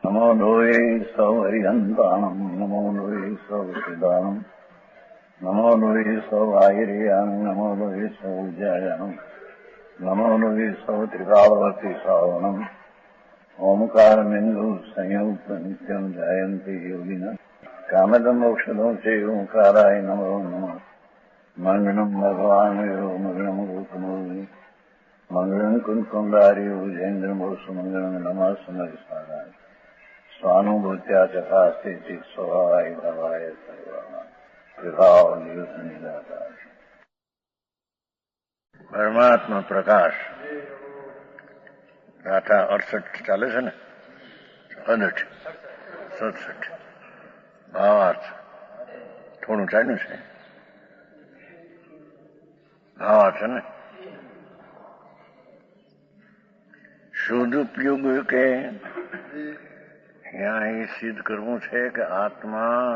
નમો લોહે સૌ હરિહંતાણમ નમો લોહે સૌ સિદાનમ નમો લોહે સૌ આયર્યાન નમો લોહે સૌ જયાનમ નમો લોહે સૌ ત્રિકાળવતી સાવનમ ઓમકારમિંદુ સંયુક્ત નિત્યમ જયંતિ યોગિના કામદમ મોક્ષદો છે ઓંકારાય નમો નમઃ મંગળમ ભગવાન મંગળમ રૂપમોહિ મંગળમ કુંકુંડાર્યો જૈન્દ્રમોષ મંગળમ નમઃ સમર્થાય સ્વાનુભૂત્યા ચકાસ્તે સ્વભાવાય ભવાય સર્વમાં વિભાવ નિયુદ્ધ નિરાકાર પરમાત્મા પ્રકાશ ગાથા 68 ચાલે છે ને 67 ભાવાર્થ થોડું ચાલ્યું છે ભાવાર્થ છે ને શુદ્ધ ઉપયોગ કે ત્યાં એ સિદ્ધ કરવું છે કે આત્મા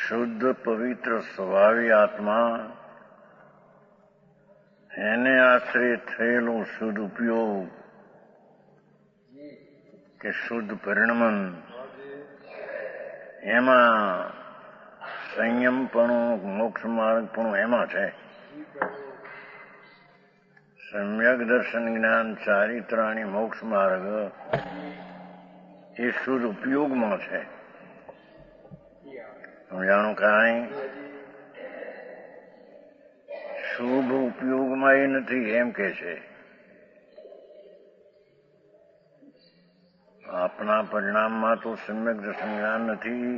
શુદ્ધ પવિત્ર સ્વભાવી આત્મા એને આશ્રય થયેલો શુદ્ધ ઉપયોગ કે શુદ્ધ પરિણમન એમાં સંયમપણું મોક્ષ માર્ગપણું એમાં છે. સમ્યક દર્શન જ્ઞાન ચારિત્રાણી મોક્ષ માર્ગ એ શુદ્ધ ઉપયોગમાં છે. સમજાણું કાંઈ શુભ ઉપયોગમાં એ નથી એમ કે છે. આપના પરિણામમાં તો સમ્યક દર્શન જ્ઞાન નથી,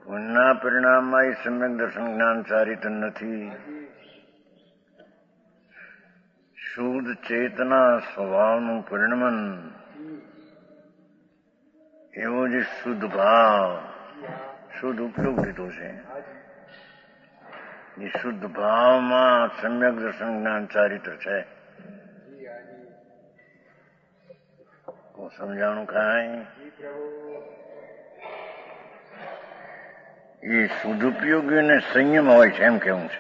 પુણ્યના પરિણામમાં એ સમ્યક દર્શન જ્ઞાન ચારિત્ર નથી. શુદ્ધ ચેતના સ્વભાવનું પરિણમન એવો જે શુદ્ધ ભાવ શુદ્ધ ઉપયોગ લીધો છે એ શુદ્ધ ભાવમાં સમ્યક દર્શન જ્ઞાન ચારિત્ર છે. સમજાણું કાંઈ એ શુદ્ધ ઉપયોગીને સંયમ હોય છે એમ કેવું છે.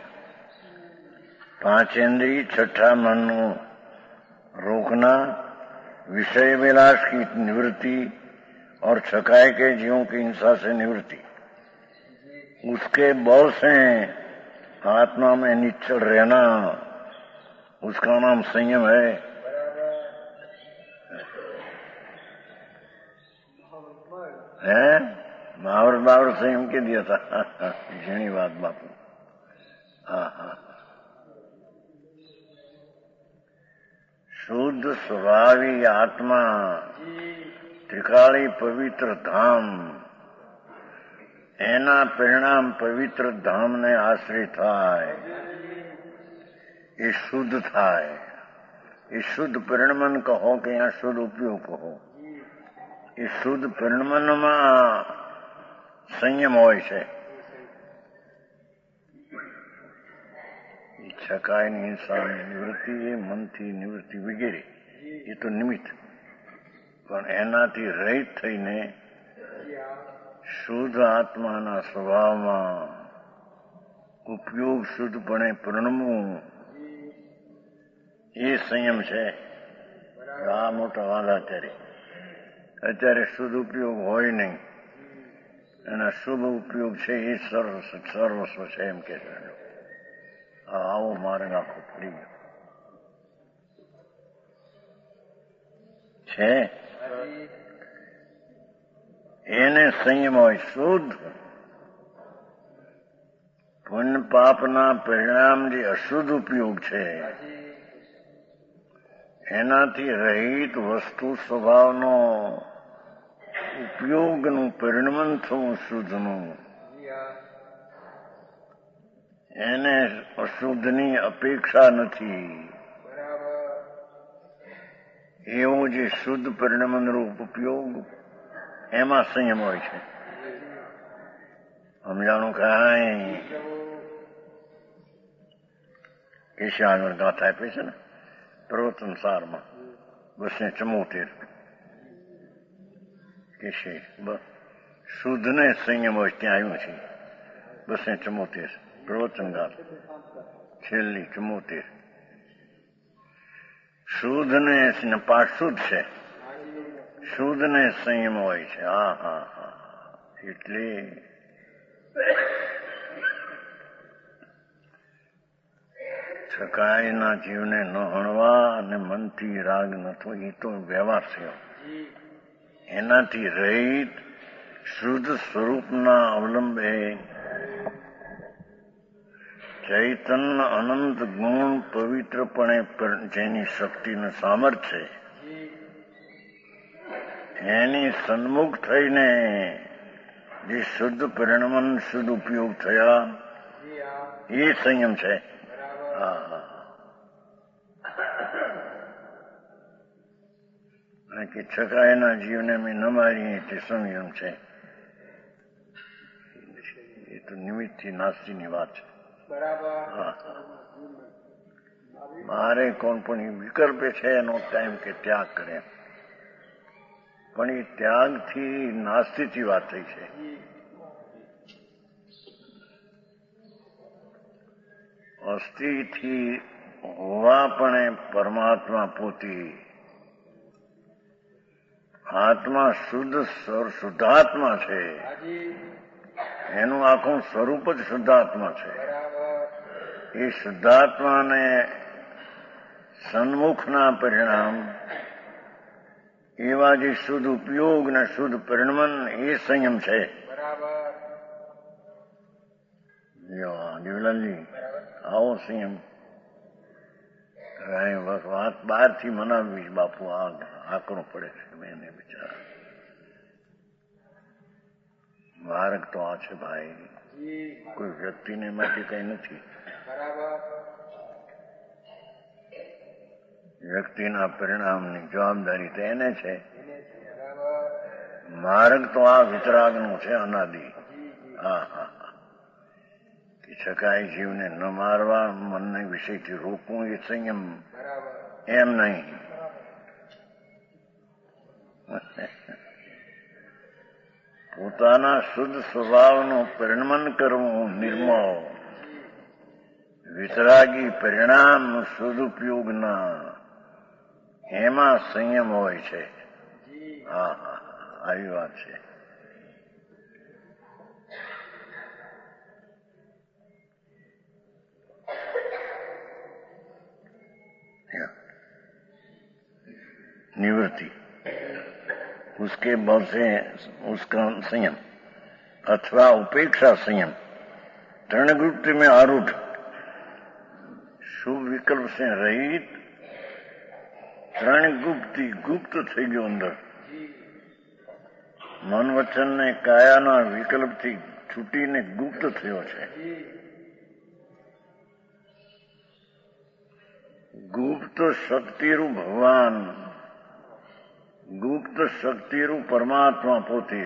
पांचेंद्रिय छठा मन रोकना, विषय विलास की निवृत्ति और छकाए के जीवों की हिंसा से निवृत्ति, उसके बल से आत्मा में निश्चल रहना, उसका नाम संयम है. महावरत संयम के दिया था घणी बात बापू. हाँ શુદ્ધ સ્વભાવી આત્મા ત્રિકાળી પવિત્ર ધામ એના પરિણામ પવિત્ર ધામને આશ્રય થાય એ શુદ્ધ થાય. એ શુદ્ધ પરિણમન કહો કે અહીંયા શુદ્ધ ઉપયોગ કહો, એ શુદ્ધ પરિણમનમાં સંયમ હોય છે. છકાયની હિંસાની નિવૃત્તિ એ મનથી નિવૃત્તિ વગેરે એ તો નિમિત્ત, પણ એનાથી રહિત થઈને શુદ્ધ આત્માના સ્વભાવમાં ઉપયોગ શુદ્ધપણે પરિણમવું એ સંયમ છે. આ મોટા વાદા અત્યારે શુદ્ધ ઉપયોગ હોય નહીં, એના શુભ ઉપયોગ છે એ સર્વસ્વ છે એમ કે આવો માર્ગ આખો ફરી ગયો છે. એને સંયમ હોય શુદ્ધ. પુણ્ય પાપના પરિણામ જે અશુદ્ધ ઉપયોગ છે એનાથી રહિત વસ્તુ સ્વભાવનો ઉપયોગનું પરિણમન થવું શુદ્ધનું, એને અશુદ્ધની અપેક્ષા નથી. એવો જે શુદ્ધ પરિણમન રૂપ ઉપયોગ એમાં સંયમ હોય છે. સમજાણું કાંઈ કેશાળ ગાથા આપે છે ને પ્રવચન સારમાં 274 કે છે શુદ્ધને સંયમ હોય ત્યાં આવ્યું છે. 274 પ્રવચન ગાથ છેલ્લી 74. શુદ્ધ ને પાઠ શુદ્ધ છે શુદ્ધને સંયમ હોય છે. હા હા હા. એટલે છકાયના જીવને ન હણવા અને મનથી રાગ નથો, એ તો વ્યવહાર છે. એનાથી રહિત શુદ્ધ સ્વરૂપના અવલંબે ચૈતન્ય અનંત ગુણ પવિત્રપણે જેની શક્તિનું સામર્થ્ય એની સન્મુખ થઈને જે શુદ્ધ પરિણમન શુદ્ધ ઉપયોગ થયા એ સંયમ છે. કે છકાયના જીવને મેં ન મારી તે સંયમ છે. એ તો નિમિત્તથી નાસ્તીની વાત છે. મારે કોણ પણ એ વિકલ્પે છે એનો ટાઈમ કે ત્યાગ કરે, પણ એ ત્યાગથી નાસ્તીથી વાત થઈ છે. અસ્થિથી હોવા પણ પરમાત્મા પોતે આત્મા શુદ્ધાત્મા છે. એનું આખું સ્વરૂપ જ શુદ્ધાત્મા છે. એ શુદ્ધાત્માને સન્મુખના પરિણામ એવા જે શુદ્ધ ઉપયોગ ને શુદ્ધ પરિણમન એ સંયમ છે. દેવલાલજી આવો સંયમ વાત બહારથી મનાવવી બાપુ આકરો પડે છે. એને બિચારા માર્ગ તો આ છે ભાઈ, કોઈ વ્યક્તિને માટે કઈ નથી. વ્યક્તિના પરિણામની જવાબદારી તો એને છે. માર્ગ તો આ વિતરાગનો છે, અનાદિ. હા હા. છકાય જીવને ન મારવા, મનને વિષયથી રોકવું એ સંયમ. એમ નહીં. પોતાના શુદ્ધ સ્વભાવનું પરિણમન કરવું નિર્મળ, વિતરાગી પરિણામ શુદ્ધ ઉપયોગના, એમાં સંયમ હોય છે. હા હા, આવી વાત છે. निवृत्ति उसके बल से उसका संयम अथवा उपेक्षा संयम तृण गुप्ति में आरूढ़ शुभ विकल्प से रहित तृण गुप्ति गुप्त થઈ ગયો અંદર. મન વચન ને કાયાના વિકલ્પથી છૂટીને ગુપ્ત થયો છે. ગુપ્ત શક્તિરૂપ ભગવાન, ગુપ્ત શક્તિરૂપ પરમાત્મા પોતે,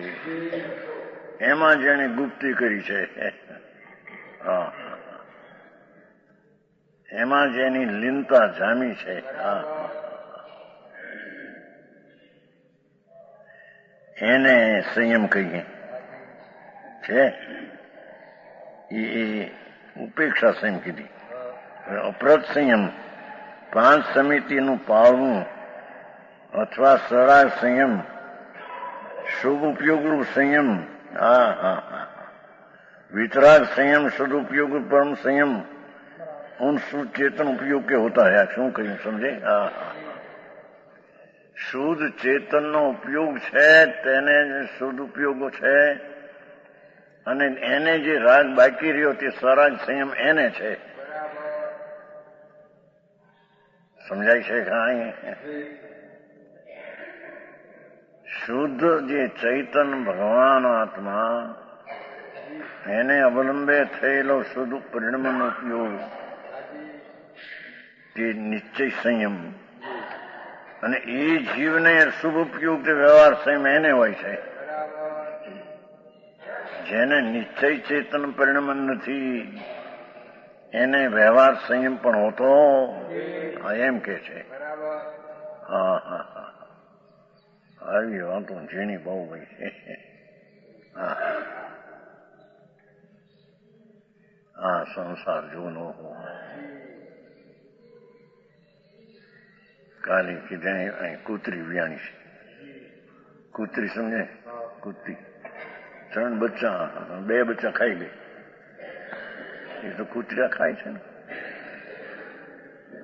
એમાં જેને ગુપ્તી કરી છે, એમાં જેની લીનતા જામી છે, એને સંયમ કહીએ છે. એ ઉપેક્ષા સંયમ કીધી. અપ્રત સંયમ, પાંચ સમિતિનું પાળવું અથવા સરાગ સંયમ, શુભ ઉપયોગનું સંયમ, હા હા હા, वितराग संयम सदुपयोग परम संयम उन सुचेतन उपयोग के होता है. શું કહ્યું સમજે? શુદ્ધ ચેતનનો ઉપયોગ છે તેને શુદ્ધ ઉપયોગો છે, અને એને જે રાગ બાકી રહ્યો તે સરાગ સંયમ એને છે. સમજાય છે? કાંઈ શુદ્ધ જે ચૈતન ભગવાન આત્મા એને અવલંબે થયેલો શુદ્ધ પરિણમન ઉપયોગ તે નિશ્ચય સંયમ, અને એ જીવને શુભ ઉપયોગ તે વ્યવહાર સંયમ એને હોય છે. જેને નિશ્ચય ચેતન પરિણમન નથી એને વ્યવહાર સંયમ પણ હોતો એમ કે છે. હા હા હા, આવી વાતો ઝીણી બહુ ભાઈ. હા, આ સંસાર જૂનો હો. કાલે કીધે અહીં કૂતરી વ્યાણી છે, કૂતરી સમજે, કૂતરી 3 બચ્ચા, 2 બચ્ચા ખાઈ ગઈ. એ તો કૂતરા ખાય છે ને.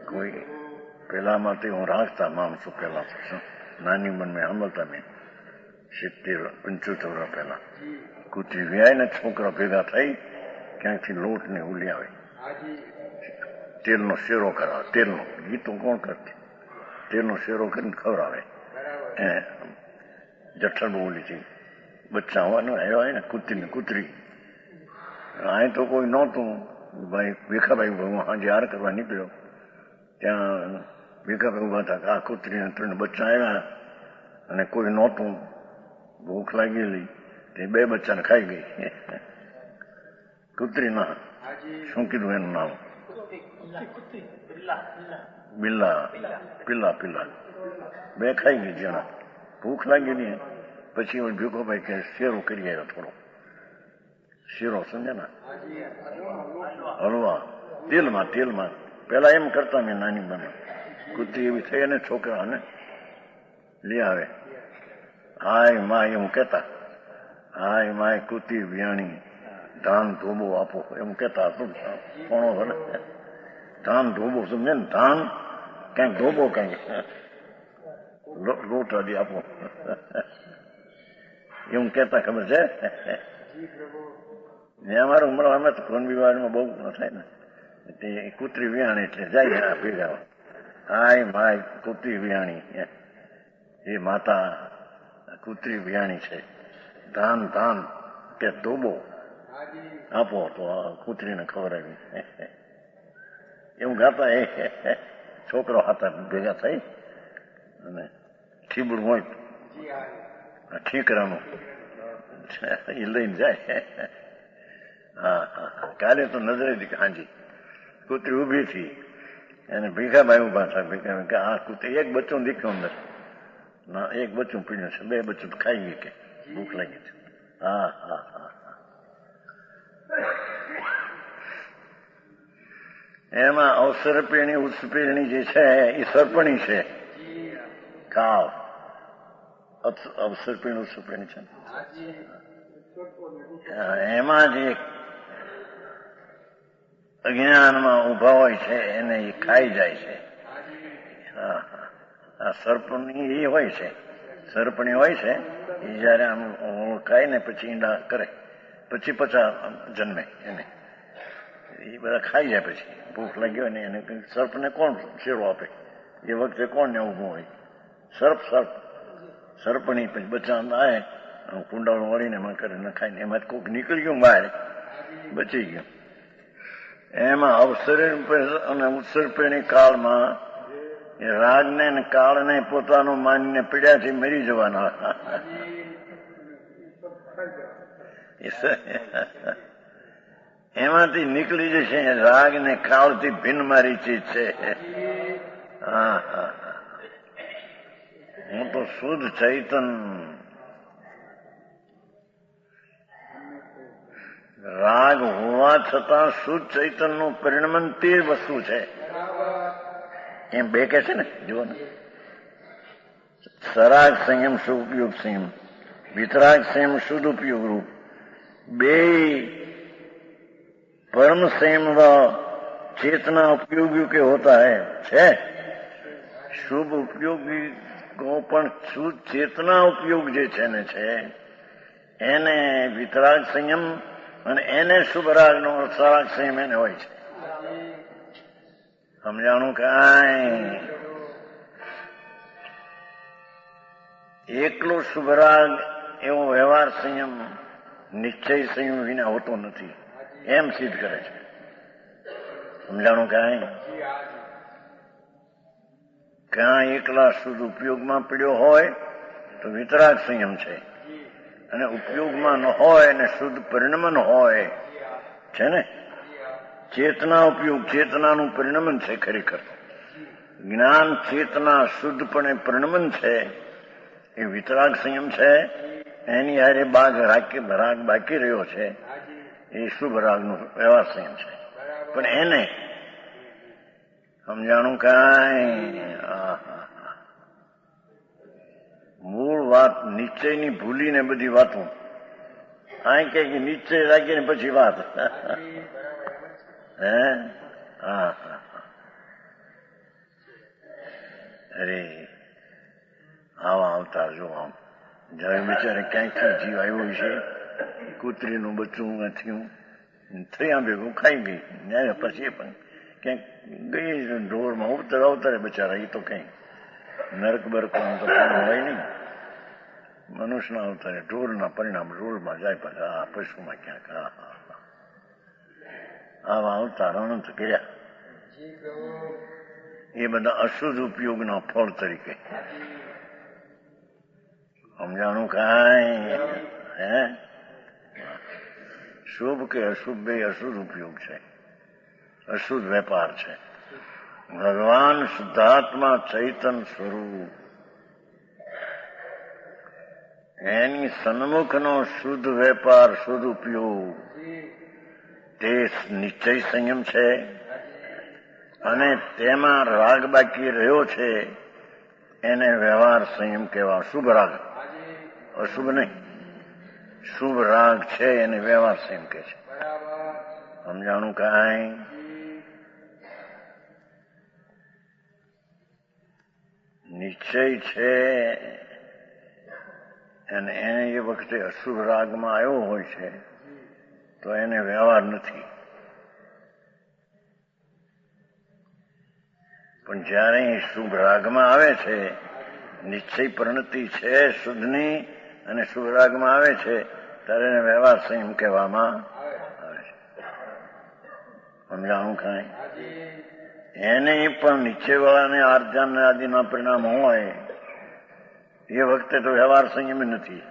કોઈ પેલામાં તે હું રાખતા માણસો પેલા નાની ઉંમરમાં સાંભળતા મેં 70-75 વર્ષ પહેલા કૂતરી વ્યાય ને છોકરા ભેગા થઈ ક્યાંકથી લોટ ને ઉલી આવે, તેલનો શેરો કરાવે. તેલનો ગીતો કોણ કરતી? તેલનો શેરો કરીને ખવડાવે. જઠ્ઠર બોલી છે બચ્ચા હોવાનું આવ્યા ને કૂતરી. અહીં તો કોઈ નહોતું. ભાઈ ભીખાભાઈ હું સાંજે હાર કરવા નીકળ્યો, ત્યાં ભીખાભાઈ ઉભા હતા. આ કૂતરીને 3 બચ્ચા આવ્યા અને કોઈ નહોતું. ભૂખ લાગેલી તે 2 બચ્ચાને ખાઈ ગઈ. કૂતરી ના શું કીધું એનું નામ? પિલ્લા. 2 ખાઈ ગઈ જણા. ભૂખ લાગેલી. પછી ભીખોભાઈ કે શેરો કરી આવ્યો, થોડો શીરો સમજે ને, હલવા તેલમાં. પેલા એમ કરતા મેં નાની બને. કૂતરી એવી થઈ ને છોકરાને લઈ આવે. હાય માય એમ કેતા, હાય માય કૂતરી વિયાણી ધાન ધોબો આપો એમ કેતા. શું કોણો ભલે ધાન ધોબો સમજે ને, ધાન ક્યાંક ધોબો કઈ લોટ હજી આપો એવું કેતા. ખબર છે? અમારે ઉમરા અમે તો ઘન વિવાહમાં બહુ ન થાય ને. તે કૂતરી વિયાણી એટલે જાય ભેગા. હાય માય કૂતરી વિયાણી, એ માતા કૂતરી વિયાણી છે, ધાન કે ધોબો આપો તો કૂતરીને ખવડાવી એવું ગાતા. એ છોકરો હતા ભેગા થઈ અને ઠીબડું હોય ઠીકરાનું એ લઈને જાય. હા, કાલે તો નજરે દીધી હાજી કૂતરી ઉભી થઈ અને ભીખાભાઈ ઉભા થાય. ભીખાભાઈ કે આ કૂતરી એક બચ્ચું દીખ્યું અંદર ના, એક બચ્ચું પીડ્યું છે, 2 બચ્ચું ખાઈ ગઈ કે ભૂખ લાગી છે. હા. એમાં અવસરપીણી ઉત્સપીણી જે છે એ સર્પણી છે. કાળ અવસરપીણી ઉત્સપીણી છે. એમાં જે અજ્ઞાનમાં ઉભા હોય છે એને એ ખાઈ જાય છે. આ સર્પણી એ હોય છે, સર્પણી હોય છે એ જયારે આમ ખાય ને પછી ઈંડા કરે પછી જન્મે એને એ બધા ખાઈ જાય. પછી ભૂખ લાગી હોય ને એને સર્પને કોણ શેરો આપે? એ વખતે કોણ ને ઊભું હોય? સર્પણી પછી બચ્ચા આવે કુંડાળું વળીને એમાં કરીને ખાઈને એમાં કોઈક નીકળી ગયું બહાર, બચી ગયું. એમાં અવસર અને ઉત્સર્પણી કાળમાં એ રાગને ને કાળને પોતાનું માનીને પીડ્યાથી મરી જવાના. એમાંથી નીકળી જશે. રાગ ને કાળથી ભિન્ન મારી ચીજ છે. હું તો શુદ્ધ ચૈતન, રાગ હોવા છતાં શુદ્ધ ચૈતન નું પરિણમન તે વસ્તુ છે. એમ 2 કે છે ને, જુઓ ને, સરાગ સંયમ શુદ્ધ ઉપયોગ સંયમ, વિતરાગ સંયમ શુદ્ધ ઉપયોગ રૂપ. 2 परम संयम व चेतना उपयोगी के होता है शुभ उपयोगी को पण शुद्ध चेतना उपयोग જે છે ને છે એને વિતરાગ સંયમ અને એને શુભ રાગનો સરાગ સંયમ એને હોય છે. સમજાણું? કાંઈ એકલો શુભ રાગ એવો વ્યવહાર સંયમ નિશ્ચય સંયમ વિના હોતો નથી એમ સિદ્ધ કરે છે. સમજાણું? ક્યાં એકલા શુદ્ધ ઉપયોગમાં પીડ્યો હોય તો વિતરાગ સંયમ છે, અને ઉપયોગમાં ન હોય અને શુદ્ધ પરિણમન હોય છે ને ચેતના ઉપયોગ, ચેતનાનું પરિણમન છે. ખરેખર જ્ઞાન ચેતના શુદ્ધપણે પરિણમન છે એ વિતરાગ સંયમ છે. એની હારે રાગ બાકી રહ્યો છે એ શુભ રાગનો વ્યવહાર સંયમ છે. પણ એને સમજાણું? કાંઈ મૂળ વાત વાત નિશ્ચયની ભૂલીને બધી વાતો આ કે નિશ્ચય રાખીને પછી વાત હે હા હા અરે આવા અવતાર જો આમ જયારે બિચારે ક્યાંકથી જીવ આવ્યો છે કૂતરીનું બચ્ચું થયું થઈ આમ ભેગું ખાઈ ગઈ ન્યાય પછી પણ ક્યાંક ગઈ ઢોરમાં અવતરે બચારા એ તો કઈ નરક બરકનું તો હોય નહીં મનુષ્યના અવતારે ઢોરના પરિણામ ઢોરમાં જાય પછી આ પશુમાં ક્યાંક આવા અવતાર અનંત કર્યા એ બધા અશુદ્ધ ઉપયોગના ફળ તરીકે સમજાણું કાંઈ હે શુભ કે અશુભ બે અશુદ્ધ ઉપયોગ છે અશુદ્ધ વેપાર છે ભગવાન શુદ્ધાત્મા ચૈતન સ્વરૂપ એની સન્મુખનો શુદ્ધ વેપાર શુદ્ધ ઉપયોગ તે નિશ્ચય સંયમ છે અને તેમાં રાગ બાકી રહ્યો છે એને વ્યવહાર સંયમ કહેવા શુભ રાગ અશુભ નહીં શુભ રાગ છે એને વ્યવહાર સંયમ કહે છે સમજાણું કાંઈ નિશ્ચય છે અને એને એ વખતે અશુભ રાગમાં આવ્યો હોય છે તો એને વ્યવહાર નથી પણ જયારે શુભ રાગમાં આવે છે નિશ્ચય પરિણતિ છે શુદ્ધની અને શુભ રાગમાં આવે છે ત્યારે એને વ્યવહાર સંયમ કહેવામાં આવે છે સમજાણું કાંઈ એને પણ નીચેવાળાને આર્જન આદિના પરિણામ હોય એ વખતે તો વ્યવહાર સંયમ નથી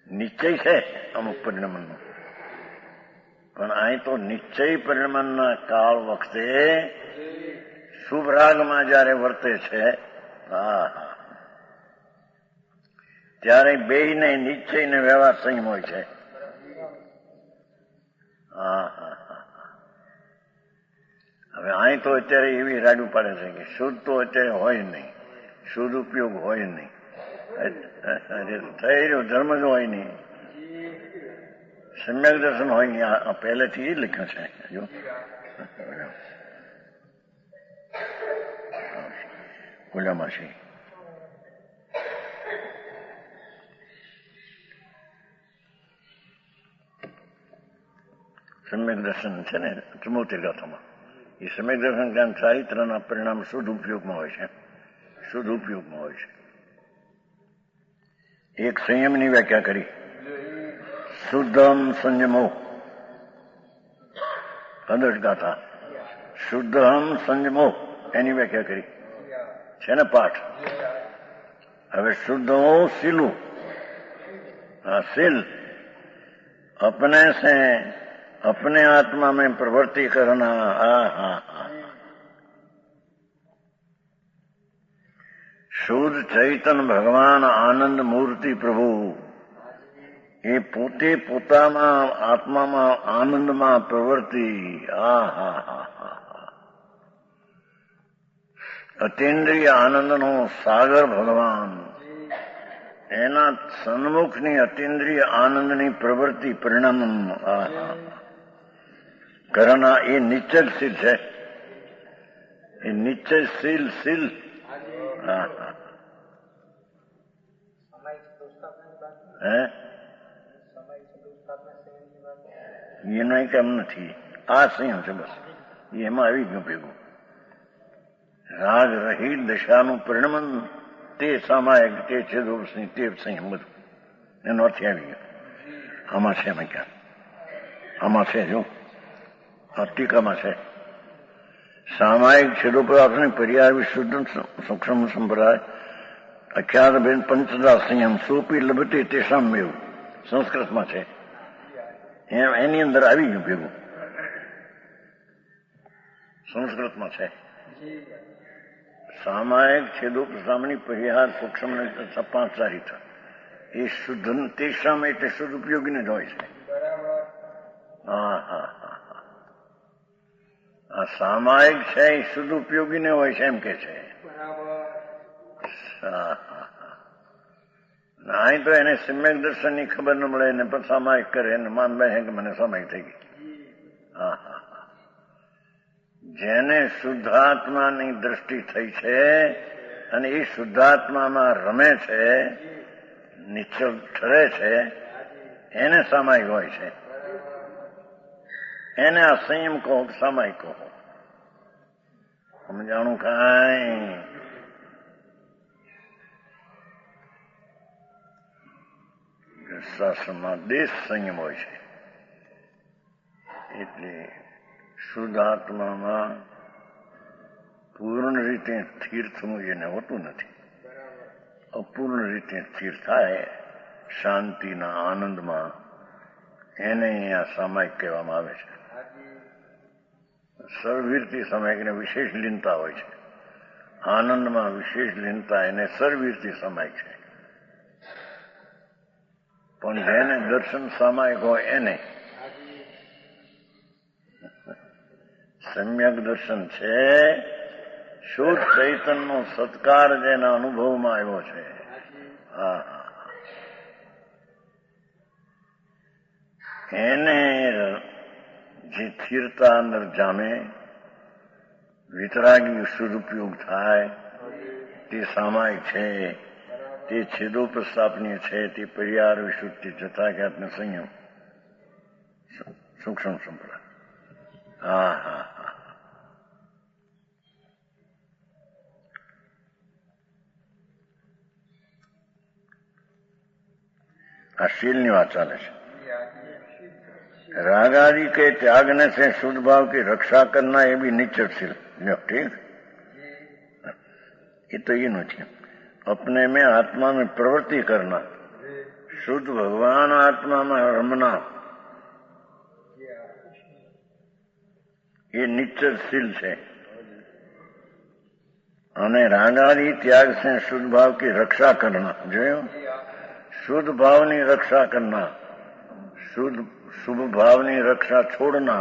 નિશ્ચય છે અમુક પરિણામનો પણ અહીં તો નિશ્ચય પરિણામના કાળ વખતે શુભ રાગમાં જયારે વર્તે છે ત્યારે બેયને નિશ્ચય ને વ્યવહાર સંયમ હોય છે હવે અહીં તો અત્યારે એવી રાડું પાડે છે કે શુદ્ધ તો અત્યારે હોય નહીં શુદ્ધ ઉપયોગ હોય નહીં થઈ રહ્યો ધર્મ જ હોય નહીં સમ્યક દર્શન હોય નહીં આ પહેલેથી એ લખ્યું છે જો ખુલ્લામાં છે સમ્યક દર્શન છે ને 74 ગાથામાં એ સમ્યક દર્શન જ્ઞાન ચારિત્રના પરિણામ શુદ્ધ ઉપયોગમાં હોય છે શુદ્ધ ઉપયોગમાં હોય છે એક સંયમની વ્યાખ્યા કરી શુદ્ધમ સંયમો 15 ગાથા શુદ્ધમ સંયમો એની વ્યાખ્યા કરી છે ને પાઠ હવે શુદ્ધ હો સીલું સીલ अपने से अपने आत्मा में प्रवृत्ति करना શુદ્ધ ચૈતન ભગવાન આનંદ મૂર્તિ પ્રભુ એ પોતે પોતાના આત્મામાં આનંદમાં પ્રવૃત્તિ અતિન્દ્રિય આનંદનો સાગર ભગવાન એના સન્મુખની અતિન્દ્રિય આનંદની પ્રવૃત્તિ પરિણામ કરના એ નિશ્ચયશીલ છે એ નિશ્ચયશીલ શીલ એનો કેમ નથી આ સંયમ છે બસ એમાં આવી ગયું ભેગું રાગ રહિત દશાનું પરિણમન તે સામાયિક તે છેદોપની તે સંયમ બધું એનો અર્થ આવી ગયો આમાં છે એમાં ક્યાં આમાં છે જો આ ટીકામાં છે સામાયિક છેદોપરાસની પર્યાય વિશુદ્ધ સૂક્ષ્મ સંપ્રદાય અખ્યાત બેન પંચદા સંયમ સોપી લભતે તેસામ એવું સંસ્કૃતમાં છે એની અંદર આવી ગયું ભેગું સંસ્કૃતમાં છે સામાયિક છેદોપસામની પર્યાય સૂક્ષ્મ 5 ચારિત્ર એ શુદ્ધ તેસામ એટલે શુદ્ધ ઉપયોગીને જ હોય છે આ સામાયિક છે એ શુદ્ધ ઉપયોગી ને હોય છે એમ કે છે. અહીં તો એને સમ્યક દર્શન ની ખબર ન મળે ને પણ સામાયિક કરે ને માનભાઈ હે કે મને સામાયિક થઈ ગઈ. જેને શુદ્ધાત્માની દ્રષ્ટિ થઈ છે અને એ શુદ્ધાત્મામાં રમે છે, નિશ્ચલ ઠરે છે, એને સામાયિક હોય છે. એને આ સંયમ કહો સામાયિક કહો. સમજાણું કાંઈ? શાસ્ત્રમાં દેશ સંયમ હોય છે. એટલે શુદ્ધ આત્મામાં પૂર્ણ રીતે સ્થિર થવું એને હોતું નથી. અપૂર્ણ રીતે સ્થિર થાય શાંતિના આનંદમાં, એને અહીંયા સામાયિક કહેવામાં આવે છે. સર્વવીરતી સામાયિકને વિશેષ લીનતા હોય છે. આનંદમાં વિશેષ લીનતા એને સર્વવીરતી સામાયિક છે. પણ જેને દર્શન સામાયિક હોય એને સમ્યક દર્શન છે, શુદ્ધ ચૈતનનો સત્કાર જેના અનુભવમાં આવ્યો છે. એને જે સ્થિરતા અંદર જામે, વિતરાગી સદુપયોગ થાય તે સામાયિક છે. તે છેદોપસ્થાપનીય છે. તે પરિહાર વિશુદ્ધિ જતા જ્ઞાતને સંયમ સૂક્ષ્મ સંપ્રદાય. આ शील વાત ચાલે છે. राग आदि के त्यागने से शुद्ध भाव की रक्षा करना ये भी निश्चित शील. ठीक, ये तो ये नहीं. अपने में आत्मा में प्रवृत्ति करना, शुद्ध भगवान आत्मा में रमना, ये निश्चित शील છે. અને રાગાદી ત્યાગ से शुद्ध भाव की रक्षा करना, જોયું? शुद्ध भावनी रक्षा करना, शुभ भावनी रक्षा छोड़ना.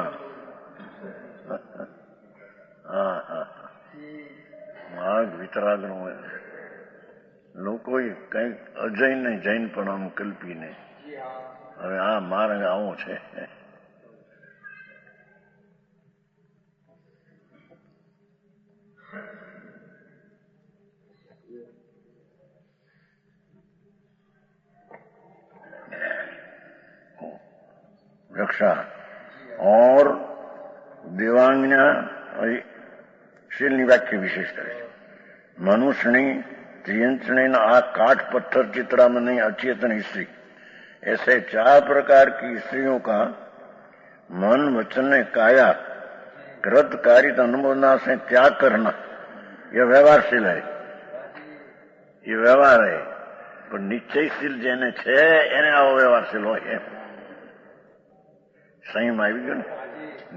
માર્ગ વિતરાગનો લોકોએ કંઈક અજૈને જૈનપણાનું કલ્પીને હવે આ માર્ગ આવો છે. रक्षा और देवांगना शीलની વ્યાખ્યા વિશેષ કરે છે. मनुष्यनी त्रियंचनी आ काठ पत्थर चित्रा में नहीं अचेतन स्त्री, ऐसे 4 प्रकार की स्त्रियों का मन वचन काया कृत कारित अनुमोदना से त्याग करना, यह व्यवहारशील है. ये व्यवहार है. પણ નિશ્ચયશીલ જેને છે એને આવો વ્યવહારશીલ હોય. સંયમ આવી ગયો ને.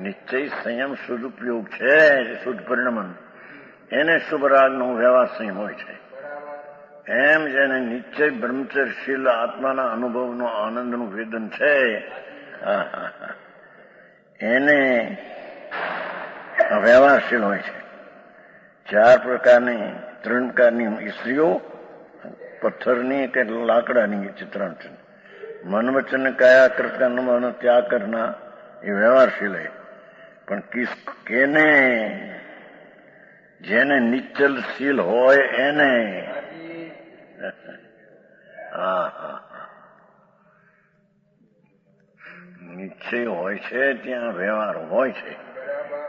નિશ્ચય સંયમ શુદ્ધ ઉપયોગ છે, શુદ્ધ પરિણમન, એને શુભ રાગનો વ્યવહાર સંયમ હોય છે. એમ જેને નિશ્ચય બ્રહ્મચર્યશીલ આત્માના અનુભવનો આનંદનું વેદન છે, એને વ્યવહારશીલ હોય છે. 3 પ્રકારની સ્ત્રીઓ, પથ્થરની કે લાકડાની ચિત્રણ છે. મન વચન કાયા કૃતનો ત્યાગ કરના એ વ્યવહારશીલ है. પણ કેને જેને નિશ્ચલશીલ હોય એને નિશ્ચય હોય છે ત્યાં વ્યવહાર હોય છે.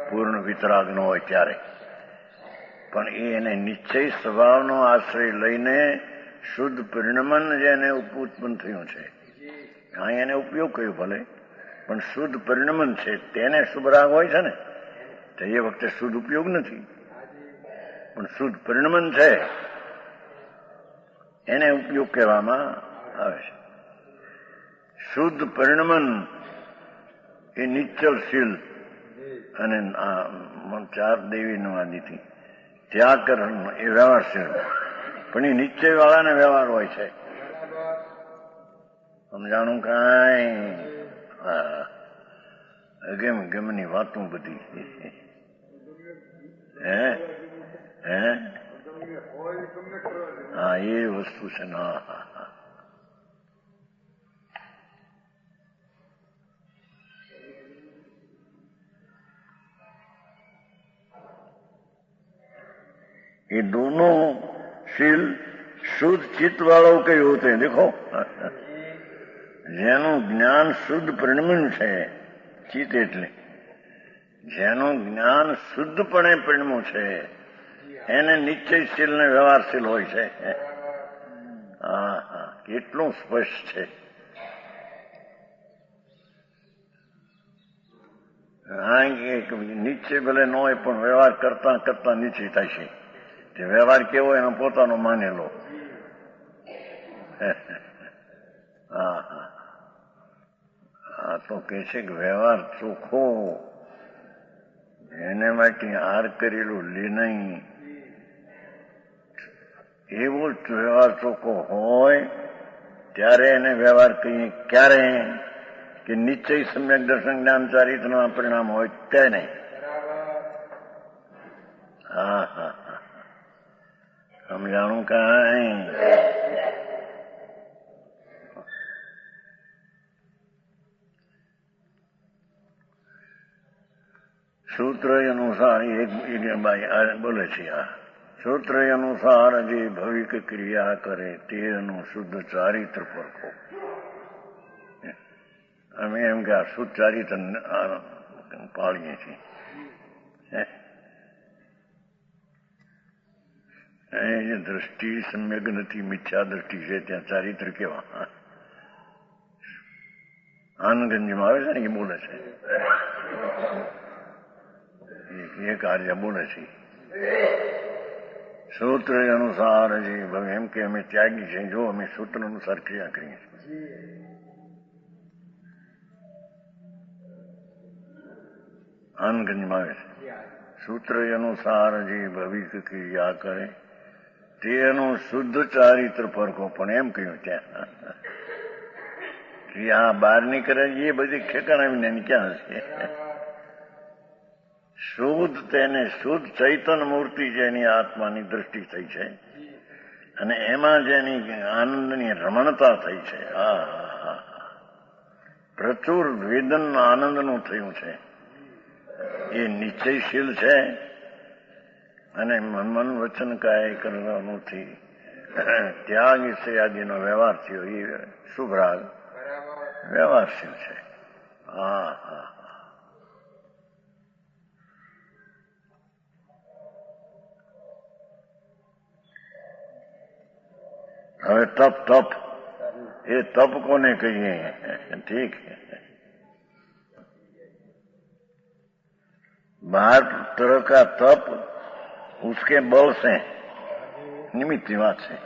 પૂર્ણ વિતરાગનો હોય ત્યારે પણ એને નિશ્ચય સ્વભાવનો આશ્રય લઈને શુદ્ધ પરિણમન જેને ઉત્પન્ન થયું છે, અહીં એને ઉપયોગ કર્યો ભલે, પણ શુદ્ધ પરિણમન છે તેને શુભ રાગ હોય છે ને, તો એ વખતે શુદ્ધ ઉપયોગ નથી, પણ શુદ્ધ પરિણમન છે એને ઉપયોગ કહેવામાં આવે છે. શુદ્ધ પરિણમન એ નિશ્ચલશીલ અને 4 દેવીનું આદિથી ત્યાગ કરવાનો એ વ્યવહારશીલ, પણ એ નિશ્ચય વાળાને વ્યવહાર હોય છે. સમજાણું કાંઈ? ગમની વાતો બધી વસ્તુ છે ને. હા હા હા. ये दोनों शील शुद्ध चित्त वालों के होते हैं. देखो, જેનું જ્ઞાન શુદ્ધ પરિણમ્યું છે, ચિત્ત એટલે જેનું જ્ઞાન શુદ્ધપણે પરિણમ્યું છે એને નિશ્ચયશીલ ને વ્યવહારશીલ હોય છે. હા હા, કેટલું સ્પષ્ટ છે. હા, નિશ્ચય ભલે ન હોય પણ વ્યવહાર કરતા કરતા નિશ્ચય થાય છે. તે વ્યવહાર કેવો એનો પોતાનો માનેલો. હા હા, આ તો કે છે કે વ્યવહાર ચોખ્ખો, એને માટે હાર કરેલું લે નહીં. એવો જ વ્યવહાર ચોખ્ખો હોય ત્યારે એને વ્યવહાર કહીએ. ક્યારે? કે નિશ્ચય સમ્યક દર્શન જ્ઞાન ચારિત્રના પરિણામ હોય તેને. હા હા હા, સમજાણું કાંઈ? सूत्र अनुसार एक बोले છે આ सूत्र अनुसार જે ભવિક ક્રિયા કરે તેનું શુદ્ધ ચારિત્ર પરખો. અમે એમ કે આ શુદ્ધ ચારિત્ર પાળીએ છીએ. જે દ્રષ્ટિ સમ્યક નથી, મિથ્યા દ્રષ્ટિ છે, ત્યાં ચારિત્ર કેવા? આનગંજમાં આવે છે ને, એ બોલે છે, એ કાર્ય બોલે છે. સૂત્ર અનુસાર જે એમ કે અમે ત્યાગી છે, જો અમે સૂત્ર અનુસાર ક્રિયા કરીએ છીએ. આનગંજમાં આવે છે, સૂત્ર અનુસાર જે ભવિક ક્રિયા કરે તેનું શુદ્ધ ચારિત્ર પરખો. પણ એમ કહ્યું ત્યાં ક્રિયા બહાર ની કરે એ બધી ઠેકાણા ક્યાં છે? શુદ્ધ તેને શુદ્ધ ચૈતન મૂર્તિ જેની આત્માની દ્રષ્ટિ થઈ છે અને એમાં જેની આનંદની રમણતા થઈ છે, પ્રચુર વેદન આનંદનું થયું છે, એ નિશ્ચયશીલ છે અને મન વચન કાય કરવાનુંથી ત્યાગ ઇત્યાદિનો વ્યવહાર થયો, એ શુભરાગ વ્યવહારશીલ છે. હા હા, હવે તપ તપ એ તપ કોને કહીએ? ઠીક, बाहर तरह का तप उसके बल से निमित्त की बात है.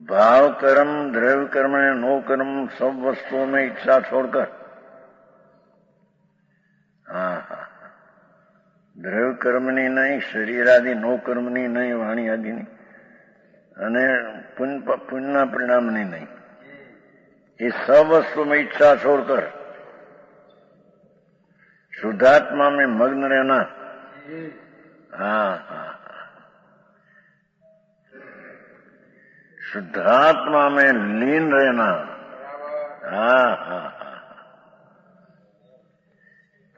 भाव कर्म, द्रव्य कर्म, नो कर्म, सब वस्तुओं में इच्छा छोड़कर, हाँ हाँ, દ્રવ્ય કર્મની નહીં, શરીર આદિ નો કર્મની નહીં, વાણી આદિની અને પુણ્યના પરિણામની નહીં, એ सब वस्तु में इच्छा छोड़कर शुद्धात्मा में मग्न रहना. हाँ हाँ, शुद्धात्मा में लीन रहना. हाँ हाँ हाँ,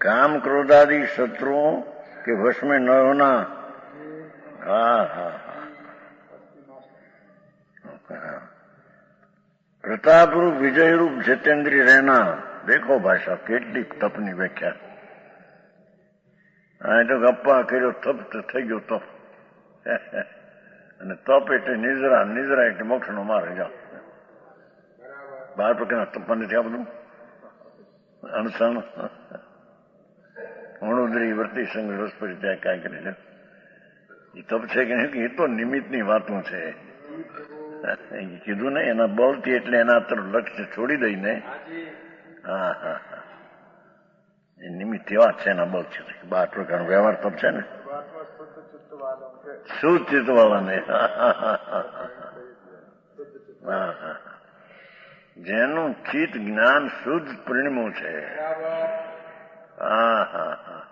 काम क्रोध आदि शत्रुओं के वश में न होना. हाँ हाँ हाँ, प्रताप रूप विजय रूप जितेंद्रिय रहना. देखो भाषा કેટલી તપની વ્યાખ્યા. હા, તો ગપ્પા કર્યો તપ તો થઈ ગયો તપ. અને તપ એટલે નિદ્રા, નિદ્રા એટલે મોક્ષનો માર્ગ. જાઓ 12 પ્રકારના તપ નથી આ બધું. અણસણ, અણુદ્રી, વર્તી, સંગ, રસ, પરિત્યાગ કાંઈ કરી લે એ તપ છે કે નહીં? એ તો નિમિત્તની વાતો છે. કીધું ને એના બળથી, એટલે એના તરફ લક્ષ્ય છોડી દઈને. હા હા હા, એ નિમિત્ત એવા છે એના બળ છે. 12 પ્રકારનો વ્યવહાર તપ છે ને, શુદ્ધ ચિત્ત વાળાને. હા હા, જેનું ચિત્ત જ્ઞાન શુદ્ધ પરિણમ્યું છે. હા હા હા,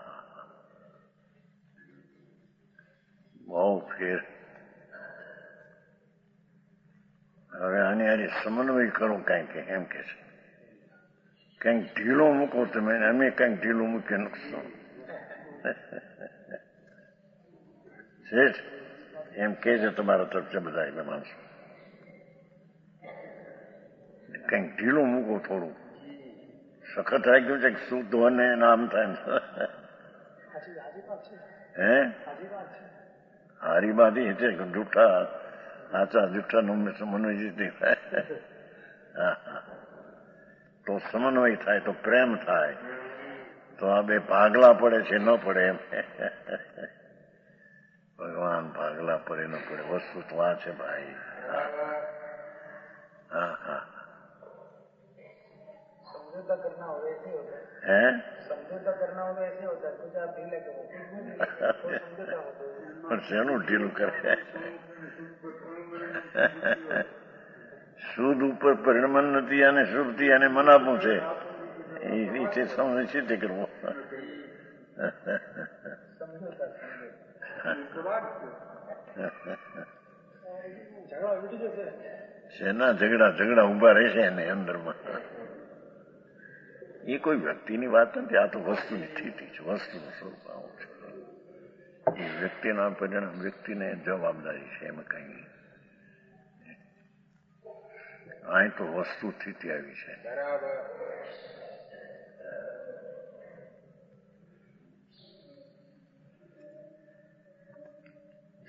બહુ ફેર. સમન્વય કરો કંઈક એમ કે છે. કંઈક ઢીલો મૂકો તમે, અમે કંઈક ઢીલું મૂકી નકશો શેઠ એમ કે છે તમારા તરફ છે બધા એટલે માણસો. કંઈક ઢીલું મૂકો, થોડું સખત રાખ્યું છે કે શું ધોને નામ થાય. હે હારી બાધી છે જૂઠા સાચા જૂઠા નો સમન્વય જીતી થાય. તો સમન્વય થાય તો પ્રેમ થાય. તો આ બે ભાગલા પડે છે ન પડે એમ. ભગવાન ભાગલા પડે ન પડે વસ્તુ તો આ છે ભાઈ. હા હા समझौता करना हो वैसे होता है. है समझौता करना हो वैसे होता है. कुछ आप ढीले करो, कुछ भी ढीले करो, तो समझौता होता है. પણ શેનું ઢીલું કરે? સુદ ઉપર પરિણમન નથી અને સુરતી અને મનાપું છે એ રીતે સમજ છે કરવો. શેના ઝઘડા ઉભા રહેશે એને અંદરમાં. એ કોઈ વ્યક્તિની વાત નથી, આ તો વસ્તુની સ્થિતિ છે, વસ્તુનું સ્વરૂપ આવું છે. એ વ્યક્તિના પરિણામ વ્યક્તિને જવાબદારી છે, એમાં કઈ અહીં તો વસ્તુ સ્થિતિ આવી છે.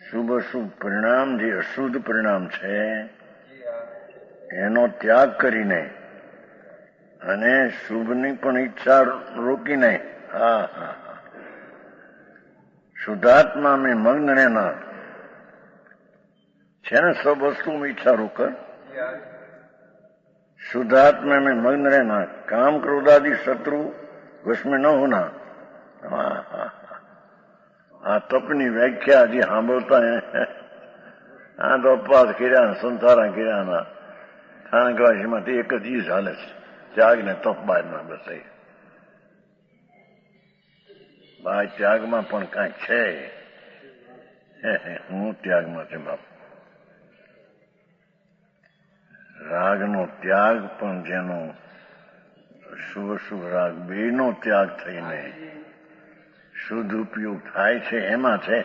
શુભ અશુભ પરિણામ, જે અશુદ્ધ પરિણામ છે એનો ત્યાગ કરીને અને શુભની પણ ઈચ્છા રોકીને હા હા શુદ્ધાત્મા में मग्न रहना છે ને. सब वस्तु में इच्छा रोकर शुद्धात्मा में मग्न रहना, काम क्रोधादि शत्रु वश में न होना. આ તપની વ્યાખ્યા હજી સાંભળતા આ તો અપવાદ કર્યા સંસારા કર્યાના સ્થાનકવાસીમાંથી એક જ ઈ જ હાલે છે, ત્યાગ ને તપ બાદમાં. બસ બા ત્યાગમાં પણ કાંઈક છે. હું ત્યાગમાં છે બાપ. રાગનો ત્યાગ પણ જેનો શુભ શુભ રાગ બેનો ત્યાગ થઈને શુદ્ધ ઉપયોગ થાય છે એમાં છે.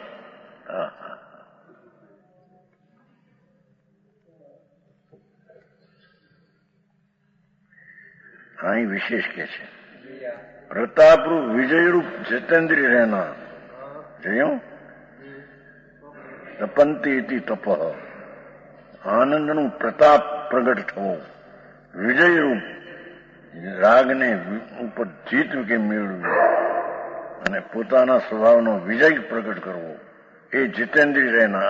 અહીં વિશેષ કે છે પ્રતાપરૂપ વિજયરૂપ જીતેન્દ્રિય રહેના. જોયું તપંતી ઇતિ તપ. આનંદનું પ્રતાપ પ્રગટ થવું, વિજયરૂપ રાગને ઉપર જીત કે મેળવી અને પોતાના સ્વભાવનો વિજય પ્રગટ કરવો, એ जितेंद्रिय रहना.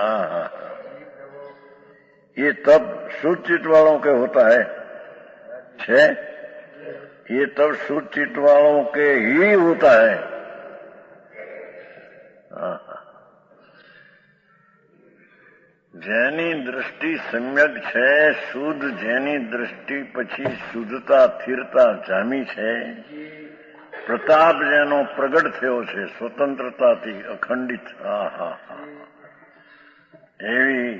ये तब शुद्ध चित्त वालों के होता है छे, ये तब शुद्ध चित्त वालों के ही होता है. જેની દ્રષ્ટિ સમ્યક છે, શુદ્ધ, જેની દ્રષ્ટિ પછી શુદ્ધતા સ્થિરતા જામી છે, પ્રતાપ જેનો પ્રગટ થયો છે સ્વતંત્રતાથી અખંડિત, એવી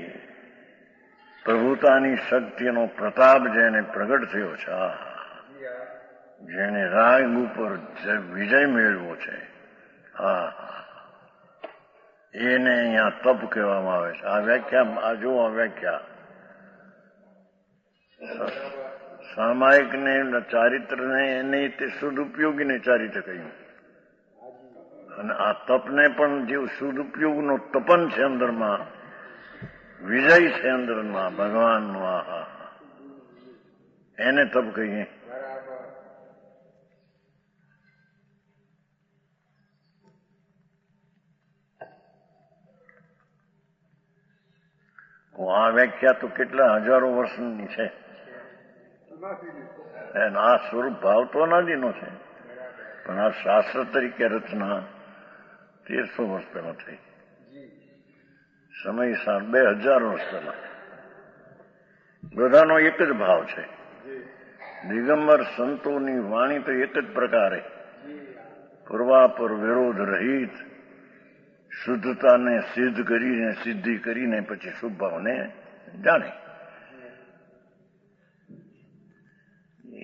પ્રભુતાની શક્તિનો પ્રતાપ જેને પ્રગટ થયો છે, જેને રાગ ઉપર વિજય મેળવ્યો છે, એને અહીંયા તપ કહેવામાં આવે છે. આ વ્યાખ્યા, આ જો આ વ્યાખ્યા સામાયિક ને ચારિત્ર ને એને તે શુદ્ધ ઉપયોગીને ચારિત્ર કહ્યું. અને આ તપને પણ જે શુદ્ધ ઉપયોગનો તપન છે અંદરમાં, વિજય છે અંદરમાં ભગવાનનો, એને તપ કહીએ. આ વ્યાખ્યા તો કેટલા હજારો વર્ષની છે. આ સ્વરૂપ ભાવ તો અનાદિનો છે, પણ આ શાસ્ત્ર તરીકે રચના 1300 વર્ષ પહેલા થઈ. સમય 2000 વર્ષ પહેલા. બધાનો એક જ ભાવ છે. દિગંબર સંતોની વાણી તો એક જ પ્રકારે પૂર્વાપર વિરોધ રહિત શુદ્ધતાને સિદ્ધ કરીને, સિદ્ધિ કરીને પછી શુભ ભાવને જાણે.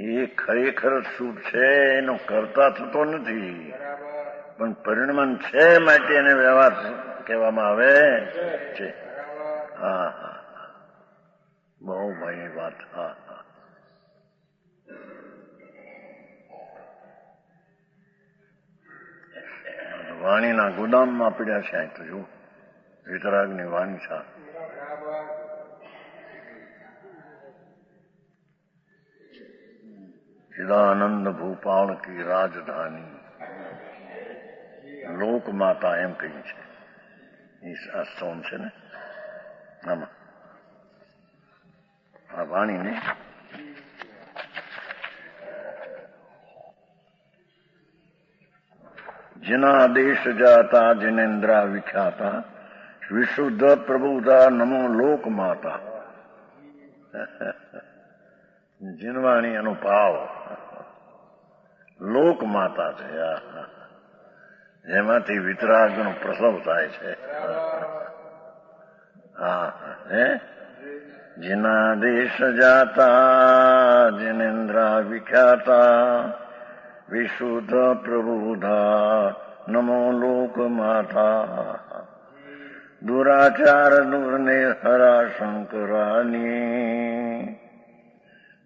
એ ખરેખર શુભ છે એનો કરતા થતો નથી, પણ પરિણામ છે માટે એને વ્યવહાર કહેવામાં આવે છે. હા હા, બહુ ભાઈ વાત. હા હા, વાણીના ગોદામમાં પડ્યા છે. તો જો વિતરાગની વાણી છે. ચિદાનંદ ભોપાલ કી રાજધાની લોક માતા એમ કહી છે. એ આ સ્તોન છે ને આમાં આ વાણીને जिना देश जाता जिनेन्द्रा विख्याता विशुद्ध प्रभुदा नमो लोक माता. જીનવાણી એનો ભાવ લોક માતા છે. જેમાંથી વિતરાગનો પ્રસવ થાય છે. હા હે जिना देश जाता जिनेन्द्रा विख्याता विशुद्ध प्रबुधा नमो लोक माता. दुराचार दूरने हरा शंकरानी.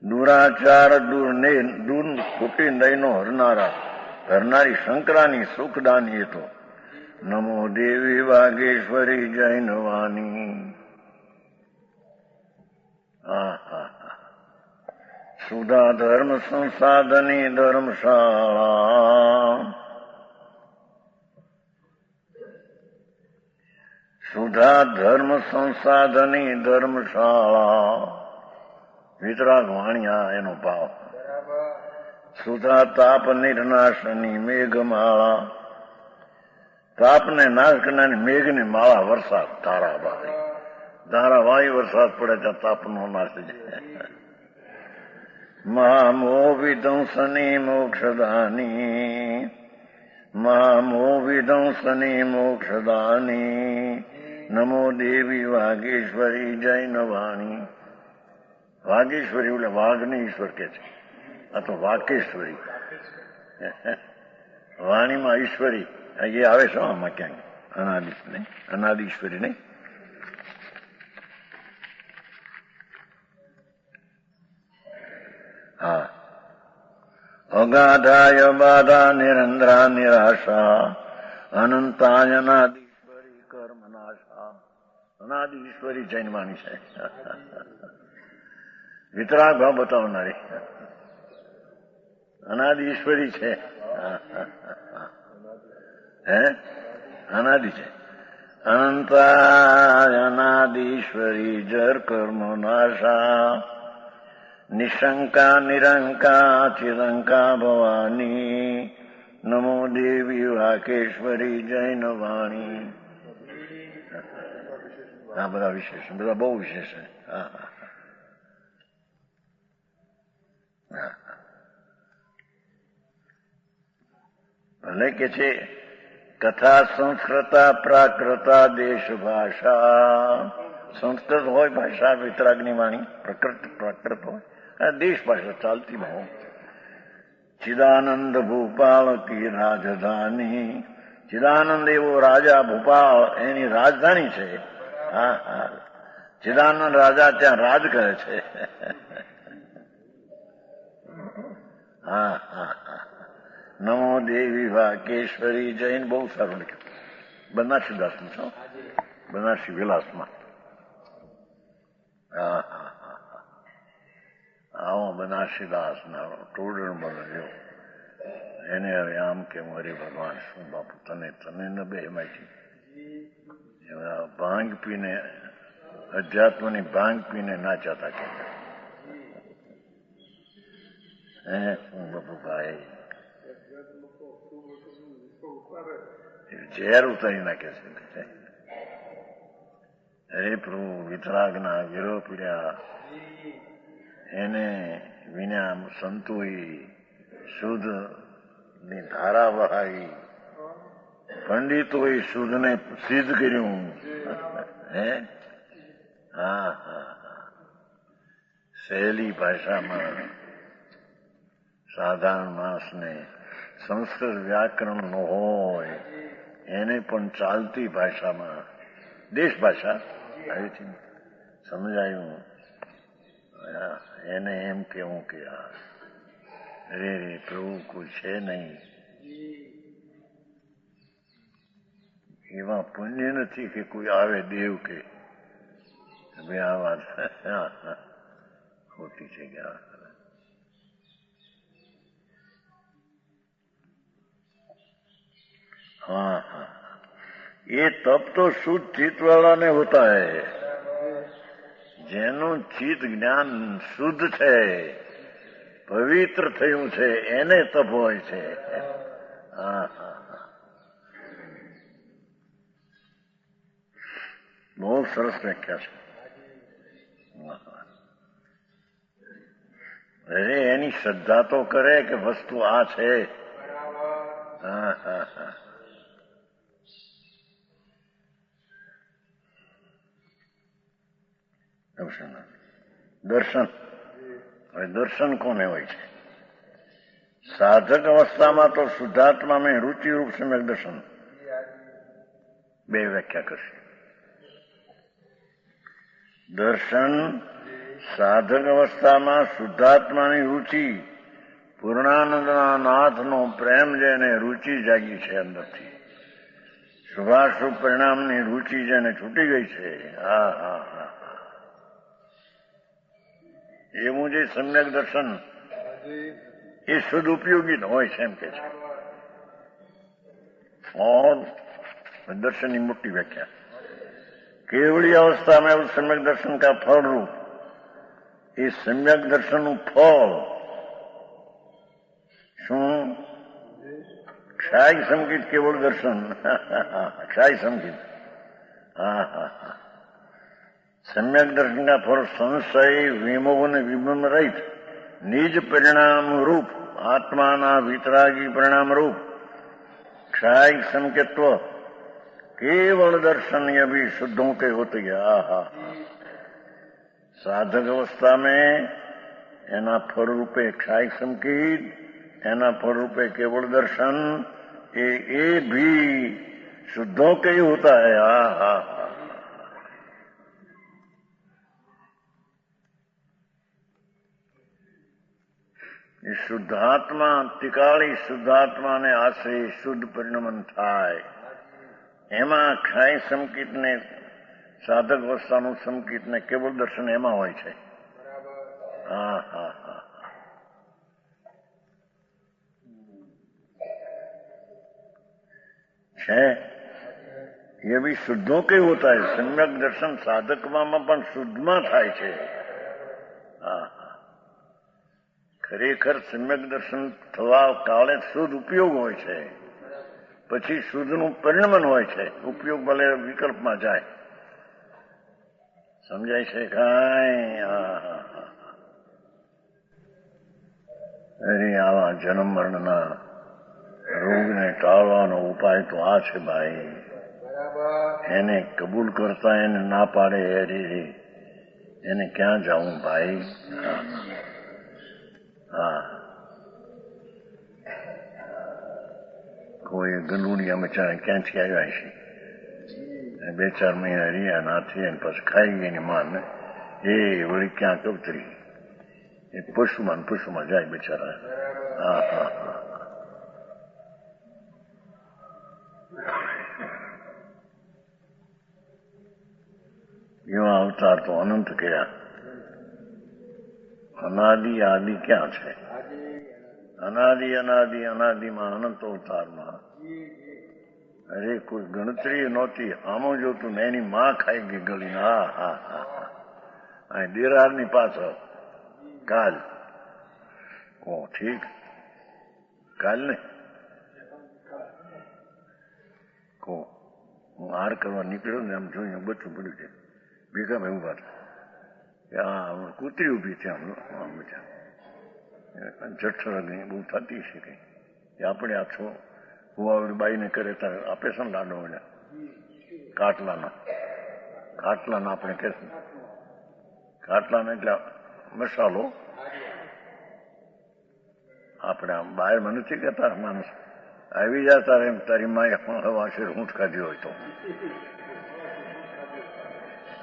દુરાચાર દૂર ખોટી નયનો હરનારી શંકરાની સુખદાની એ તો નમો દેવી વાગેશ્વરી જૈનવાની. સુધા ધર્મ સંસાધની ધર્મશાળા. સુધા ધર્મ સંસાધની ધર્મશાળા. વિતરાગ વાણિયા એનો ભાવ. સુધા તાપ નિર્નાશની મેઘમાળા. તાપને નાશ કરનારી મેઘની માળા વરસાદ ધારાવાહી વરસાદ પડે ત્યાં તાપનો નાશ જાય. મહામોહ વિધંસની મોક્ષદાની. મહામોહ વિધંસની મોક્ષદાની. નમો દેવી વાગેશ્વરી જૈનવાણી. વાગેશ્વરી એટલે વાઘની ઈશ્વર કે છે, આ તો વાકેશ્વરી. વાણીમાં ઈશ્વરી એ આવે છે આમાં ક્યાંક અનાદીશ્વરી નહીં. હા, અગાધાય બાધા નિરંદ્રા નિરાશા અનંતાય અનાદીશ્વરી કર્મનાશા. અનાદીશ્વરી જૈનવાણી છે. વિતરાગ ભાવ બતાવનારી અનાદિ ઈશ્વરી છે. હે અનાદિ છે. અનંતા અનાદીશ્વરી જર કર્મ નાશા. નિશંકા નિરંકા ચિરંકા ભવાની. નમો દેવી વાકેશ્વરી જૈન વાણી. આ બધા વિશેષ, બધા બહુ વિશેષ છે. હા હા, ભલે કે છે કથા સંસ્કૃતા પ્રાકૃતા દેશ ભાષા. સંસ્કૃત હોય ભાષા વિતરાગની વાણી, પ્રાકૃત હોય દેશ ભાષા ચાલતીમાં હોય. ચિદાનંદ ભૂપાલ કી રાજધાની. ચિદાનંદ એવો રાજા ભૂપાલ એની રાજધાની છે. હા હા, ચિદાનંદ રાજા ત્યાં રાજ કરે છે. હા હા હા, નમો દેવી વાકેશ્વરી જૈન. બહુ સારું લખ્યું બનારસી દાસનું છો, બનારસી વિલાસમાં. હા હા હા, આવો બનારસી દાસ ના ટોડર મળ્યો એને. હવે આમ કે હરે ભગવાન શું બાપુ તને ન બે એમાંથી ભાંગ પીને અધ્યાત્મની ભાંગ પીને નાચાતા કે શું બાપુ ભાઈ ઝેર ઉતારી નાખે છે. હરે પ્રભુ વિતરાગના વિરોહ પીડ્યા એને વિના સંતોઈ શુદ્ધ ની ધારા વહાવી. પંડિતોએ શુદ્ધને સિદ્ધ કર્યું. હે હા હા, સહેલી ભાષામાં સાધારણ માણસને સંસ્કૃત વ્યાકરણ ન હોય એને પણ ચાલતી ભાષામાં દેશ ભાષા અહીંથી સમજાયું એને એમ કેવું કે અરે રે પ્રભુ કોઈ છે નહીં, એમાં પુણ્ય નથી કે કોઈ આવે દેવ કે ભાઈ આ વાત ખોટી છે કે हाँ हाँ, ये तब तो शुद्ध चित्त वाला ने होता है, જેનું ચિત્ત જ્ઞાન શુદ્ધ છે, પવિત્ર થયું છે, એને તપ હોય છે. હા હા હા, બહુ સરસ વ્યાખ્યા છે. અરે એની શ્રદ્ધા તો કરે કે વસ્તુ આ છે. હા હા હા, દર્શન. હવે દર્શન કોને હોય છે? સાધક અવસ્થામાં તો શુદ્ધાત્મામાં રુચિરૂપ સમ્યક દર્શન. બે વ્યાખ્યા કરશે. દર્શન સાધક અવસ્થામાં શુદ્ધાત્માની રુચિ, પૂર્ણાનંદના નાથનો પ્રેમ જેને રુચિ જાગી છે અંદરથી, શુભાશુભ પરિણામની રુચિ જેને છૂટી ગઈ છે, હા હા હા, એવું જે સમ્યક દર્શન એ સદુપયોગી હોય છે એમ કે છે. और दर्शन की मोटी व्याख्या, केवली अवस्था में उस सम्यक दर्शन का फल रूप, ये सम्यक दर्शन फल शू क्षाय संकित केवल दर्शन. क्षाय संकित, हाँ हाँ हाँ, सम्यक दर्शन का फल संशय विमोह ने विमोह रहित निज परिणाम रूप आत्मा वितरागी परिणाम रूप क्षाय संकेत्व केवल दर्शन ये भी शुद्धों के होते हैं. साधक अवस्था में एना फल रूपे क्षाय संकेत, एना फल रूपे केवल दर्शन, ये भी शुद्धों के ही होता है. हाँ हाँ, શુદ્ધાત્મા તિકાળી શુદ્ધાત્માને આશ્રય શુદ્ધ પરિણમન થાય. એમાં ક્ષાય સંકિત ને સાધક અવસ્થાનું સંકિત ને કેવળ દર્શન એમાં હોય છે. હા હા હા, છે. એ બી શુદ્ધો કે હોતા है. सम्यक दर्शन સાધકમાં પણ શુદ્ધમાં થાય છે. હા, ખરેખર સમ્યક દર્શન થવા કાળે શુદ્ધ ઉપયોગ હોય છે, પછી શુદ્ધનું પરિણમન હોય છે. ઉપયોગ ભલે વિકલ્પમાં જાય. સમજાય છે કાંઈ? અરે આવા જન્મ મરણના રોગને ટાળવાનો ઉપાય તો આ છે ભાઈ. એને કબૂલ કરતા એને ના પાડે, અરે એને ક્યાં જાઉં ભાઈ? હા, કોઈ ગલુડિયા બચારા ક્યાંથી આવ્યા છે, 2-4 મહિના રહ્યા નાથી અને પછી ખાઈ ગઈ ની માન એ વળી ક્યાંક ઉતરી. એ પશુમાં જાય બિચારા. હા હા હા, એવા અવતાર તો અનંત કર્યા. અનાદિ આદિ ક્યાં છે? અનાદિમાં અનંત અવતારમાં. અરે કોઈ ગણતરી નહોતી. આમાં જોતું ને એની માં ખાઈ ગઈ ગળીને. હા હા હા હા, અહીં દેરારની પાછળ કાલ. ઓ ઠીક, કાલ ને કહો હું હાર કરવા નીકળ્યો ને આમ જોઈને બચું પડ્યું છે. ભેગા ભાઈ ઉભા હતા, કૂતરી ઉભી છે આમ બધા જઠ્ઠર બહુ થતી છે કઈ. આપણે આ છો હુવાવડી બાઈને કરે ત્યારે આપે છે ને લાડો વડે કાટલાના આપણે કે કાટલાના એટલે મસાલો. આપણે આમ બહારમાં નથી કહેતા માણસ આવી જા તારે તારી માએ હવા શેર ઊંટ ખાધી હોય તો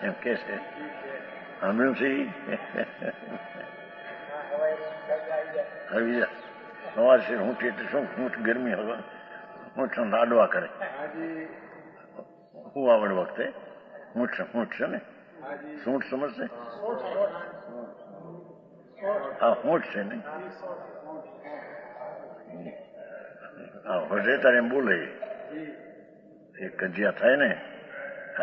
એમ કે છે સાંભળ્યું છે આવી જા હવા શેર ઊંટ એટલે શું ઊંટ ગરમી હવા ઊંટ લાડવા કરે હું આવડ વખતે ઊંટ છે ને સૂંઠ સમજશે આ ઊંટ છે ને હશે તારે એમ બોલે એ કજિયા થાય ને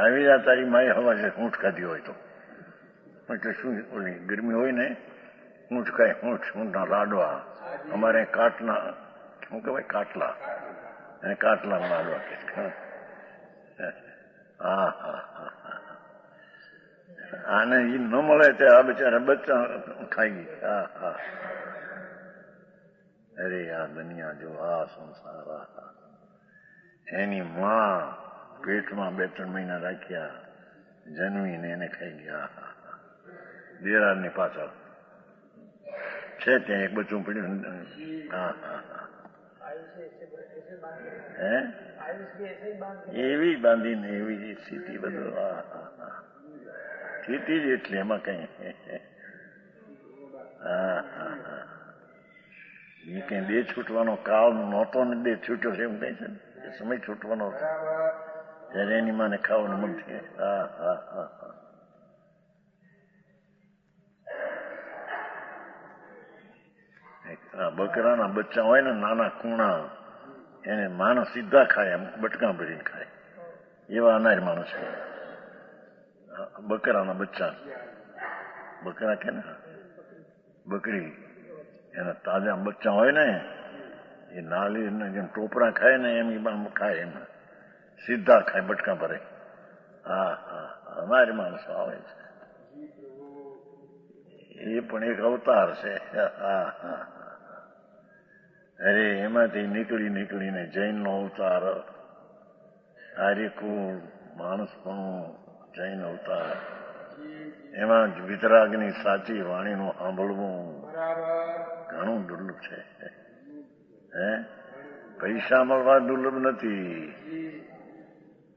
આવી જા તારી માએ હવા છે ઊંટ ખાધી હોય તો એટલે શું ઓલી ગરમી હોય ને ઊંટ ખાય ઊંટના લાડવા અમારે કાટના શું કહેવાય કાટલા અને કાટલા લાડવા કે હા હા હા આને એ ન મળે તે આ બિચારા બચ્ચા ખાઈ ગઈ હા હા અરે આ દુનિયા જો આ સંસાર એની માં પેટમાં 2-3 મહિના રાખ્યા જન્મીને એને ખાઈ ગયા દેરારની પાછળ છે ત્યાં એક બચ્ચું પડ્યું હા હા હે એવી બાંધીને એવી સ્થિતિ બધું હા હા હા સ્થિતિ જ એટલી એમાં કઈ હા હા હા એ કઈ દે છૂટવાનો કાળ નહોતો ને દે છૂટ્યો છે એમ કઈ છે એ સમય છૂટવાનો હતો જયારે એની માને ખાવાનું મન છે હા હા હા હા બકરાના બચ્ચા હોય ને નાના કૂણા એને માણસ સીધા ખાય એમ બટકા ભરીને ખાય એવા અનાર માણસ છે બકરાના બચ્ચા બકરા કે ને બકરી એના તાજા બચ્ચા હોય ને એ નાલી જેમ ટોપરા ખાય ને એમ ખાય એમ સીધા ખાય બટકા ભરે હા હા અમારી માણસો આવે છે એ પણ એક અવતાર છે હા હા અરે એમાંથી નીકળીને જૈનનો અવતાર આર્યકુળ માણસપણું જૈન અવતાર એમાં વિતરાગની સાચી વાણીનું સાંભળવું ઘણું દુર્લભ છે હે પૈસા મળવા દુર્લભ નથી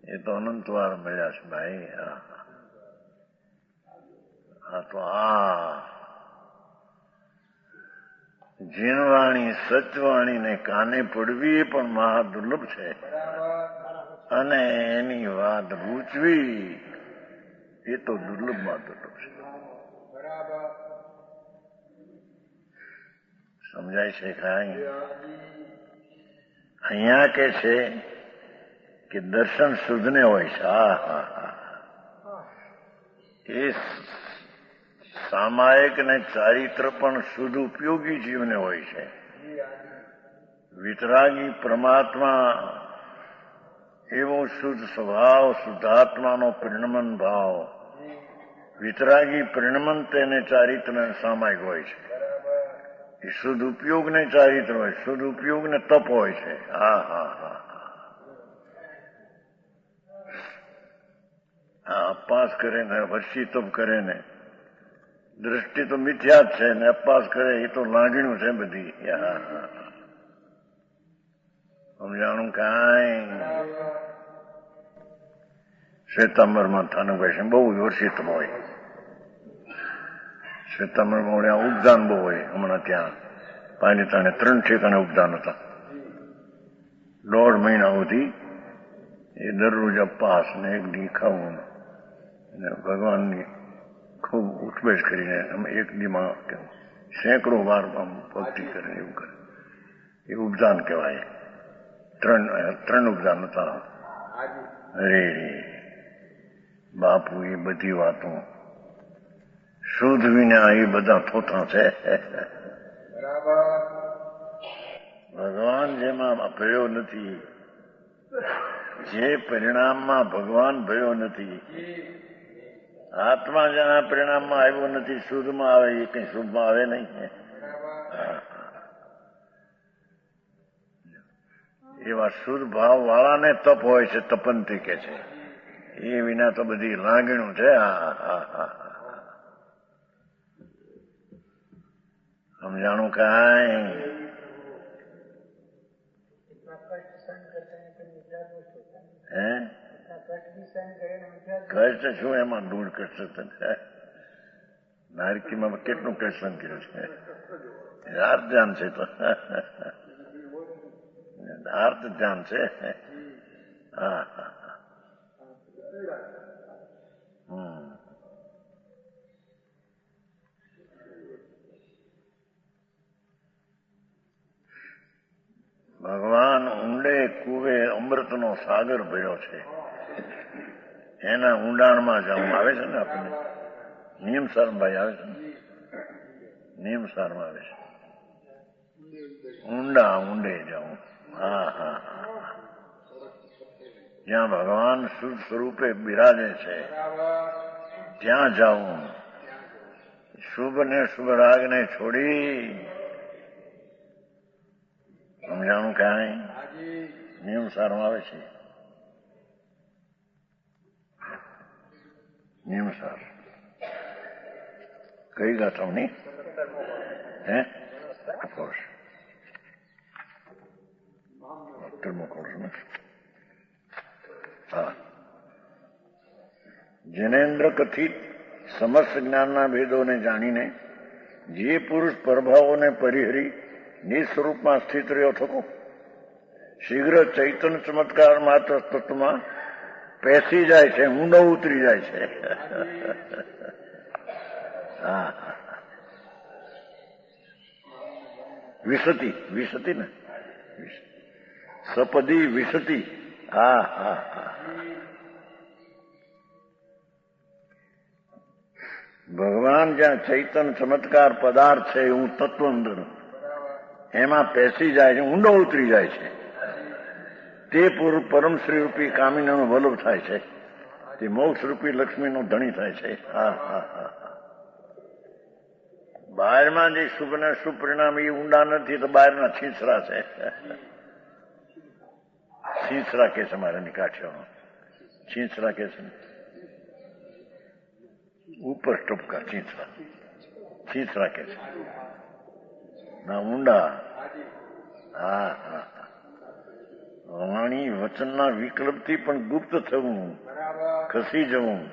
એ તો અનંતવાર મળ્યા છે ભાઈ હા તો જીણવાણી સચવાણીને કાને પડવી એ પણ મહા દુર્લભ છે અને એની વાત રૂચવી એ તો દુર્લભમાં દુર્લભ છે સમજાય છે કાંઈ અહીંયા કે છે કે દર્શન શુદ્ધને હોય છે હા હા હા એ સામાયિક ને ચારિત્ર પણ શુદ્ધ ઉપયોગી જીવને હોય છે વિતરાગી પરમાત્મા એવો શુદ્ધ સ્વભાવ શુદ્ધાત્માનો પરિણમન ભાવ વિતરાગી પરિણમન તેને ચારિત્ર સામાયિક હોય છે એ શુદ્ધ ઉપયોગ ને ચારિત્ર હોય શુદ્ધ ઉપયોગ ને તપ હોય છે હા હા હા હા અપાસ કરે ને વર્ષી તપ કરે ને દ્રષ્ટિ તો મિથ્યા જ છે ને અપાસ કરે એ તો લાગણ્યું છે બધી સમજાણું કાંઈ શ્વેતાંબરમાં થાનુભાઈ છે બહુ વર્ષિત હોય શ્વેતાંબરમાં ત્યાં ઉપદાન બહુ હોય હમણાં ત્યાં પાલિતાણે 3 ઠેકાણે ઉપદાન હતા 1.5 મહિના સુધી એ દરરોજ અપાસ ને એક દી ખાવું અને ભગવાનની ખૂબ ઉઠબેસ કરીને અમે એક દીમાં સેંકડો વાર ભક્તિ કરે એવું કરે એ ઉપદાન કહેવાય 3 ઉપદાન હતા અરે બાપુ એ બધી વાતો શુદ્ધ વિના એ બધા થોથા છે ભગવાન જેમાં ભયો નથી જે પરિણામમાં ભગવાન ભયો નથી આત્મા જેના પરિણામમાં આવ્યો નથી શુદ્ધમાં આવે એ કઈ શુભમાં આવે નહીં એવા શુદ્ધ ભાવ વાળાને તપ હોય છે તપંતી કે છે એ વિના તો બધી લાગણું છે સમજાણું કાંઈ હે કષ્ટ શું એમાં દૂર કષ્ટ નારકીમાં કેટલું કષ્ટ કર્યું છે આર્ત ધ્યાન છે તો આર્ત ધ્યાન છે હા હા ભગવાન ઊંડે કુવે અમૃતનો સાગર ભર્યો છે એના ઊંડાણમાં જવું આવે છે ને આપણને નિયમસારભાઈ આવે છે ને નિયમસારમાં આવે છે ઊંડે જવું હા હા હા જ્યાં ભગવાન શુદ્ધ સ્વરૂપે બિરાજે છે ત્યાં જવું શુભ ને શુભ રાગને છોડી સમજાણું કાંઈ નિયમસારમાં આવે છે નિયમસાર કઈ ગાથાની હે કોર્સ કોર્સ ને હા જૈનેન્દ્ર કથિત સમસ્ત જ્ઞાનના ભેદોને જાણીને જે પુરુષ પ્રભાવોને પરિહરી નિસ્વરૂપમાં સ્થિત રહ્યો થકો શીઘ્ર ચૈતન્ય ચમત્કાર માત્ર તત્વમાં પેસી જાય છે ઊંડો ઉતરી જાય છે હા વિસતી ને સપદી વિસતી હા હા હા ભગવાન જ્યાં ચૈતન્ય ચમત્કાર પદાર્થ છે હું તત્વ અંદર એમાં પેસી જાય છે ઊંડો ઉતરી જાય છે તે પરમ શ્રી રૂપી કામિનીનો વલ્લભ થાય છે તે મોક્ષ રૂપી લક્ષ્મીનો ધણી થાય છે હા હા હા બહારમાં જે શુભ ને શુભ પરિણામ એ ઊંડા નથી તો બહારના છીંછરા છે છીંછરા કે છે મારે કાઠિયામાં છીંછરા કે છે ઉપર ટપકા છીંછરા કે છે ના ઊંડા હા હા વાણી વચનના વિકલ્પથી પણ ગુપ્ત થવું ખસી જવું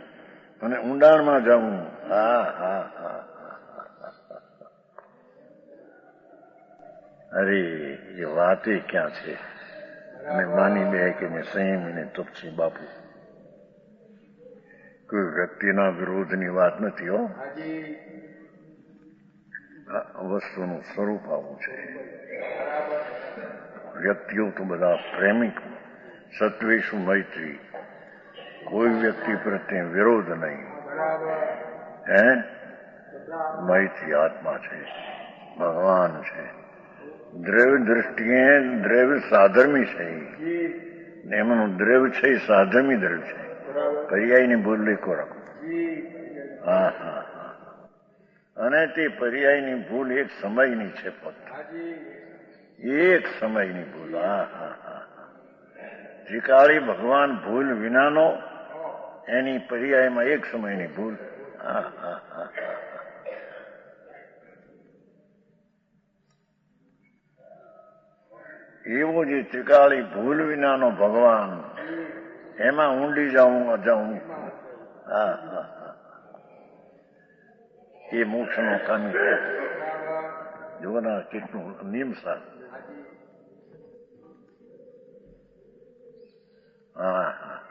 અને ઊંડાણમાં જવું હા હા હા અરે એ વાતે ક્યાં છે અને માની બે કે મેં સંયમીને તપસી બાપુ કોઈ વ્યક્તિના વિરોધની વાત નથી હો વસ્તુનું સ્વરૂપ આવું છે વ્યક્તિઓ તો બધા પ્રેમિક સત્વેશુ મૈત્રી કોઈ વ્યક્તિ પ્રત્યે વિરોધ નહીં હે મૈત્રી આત્મા છે ભગવાન છે દ્રવ્ય દ્રષ્ટિએ દ્રવ્ય સાધર્મી છે એમનું દ્રવ્ય છે એ સાધર્મી દ્રવ્ય છે પર્યાયની ભૂલ લેખો રાખો હા હા હા અને તે પર્યાયની ભૂલ એક સમયની છે ફક્ત એક સમયની ભૂલ હા હા હા ત્રિકાળી ભગવાન ભૂલ વિનાનો એની પર્યાયમાં એક સમયની ભૂલ હા હા હા એવો જે ત્રિકાળી ભૂલ વિનાનો ભગવાન એમાં ઊંડી જાઉં હા હા હા એ મોક્ષનો કામી છે જોવાના કેટલું નિયમસાર હા હા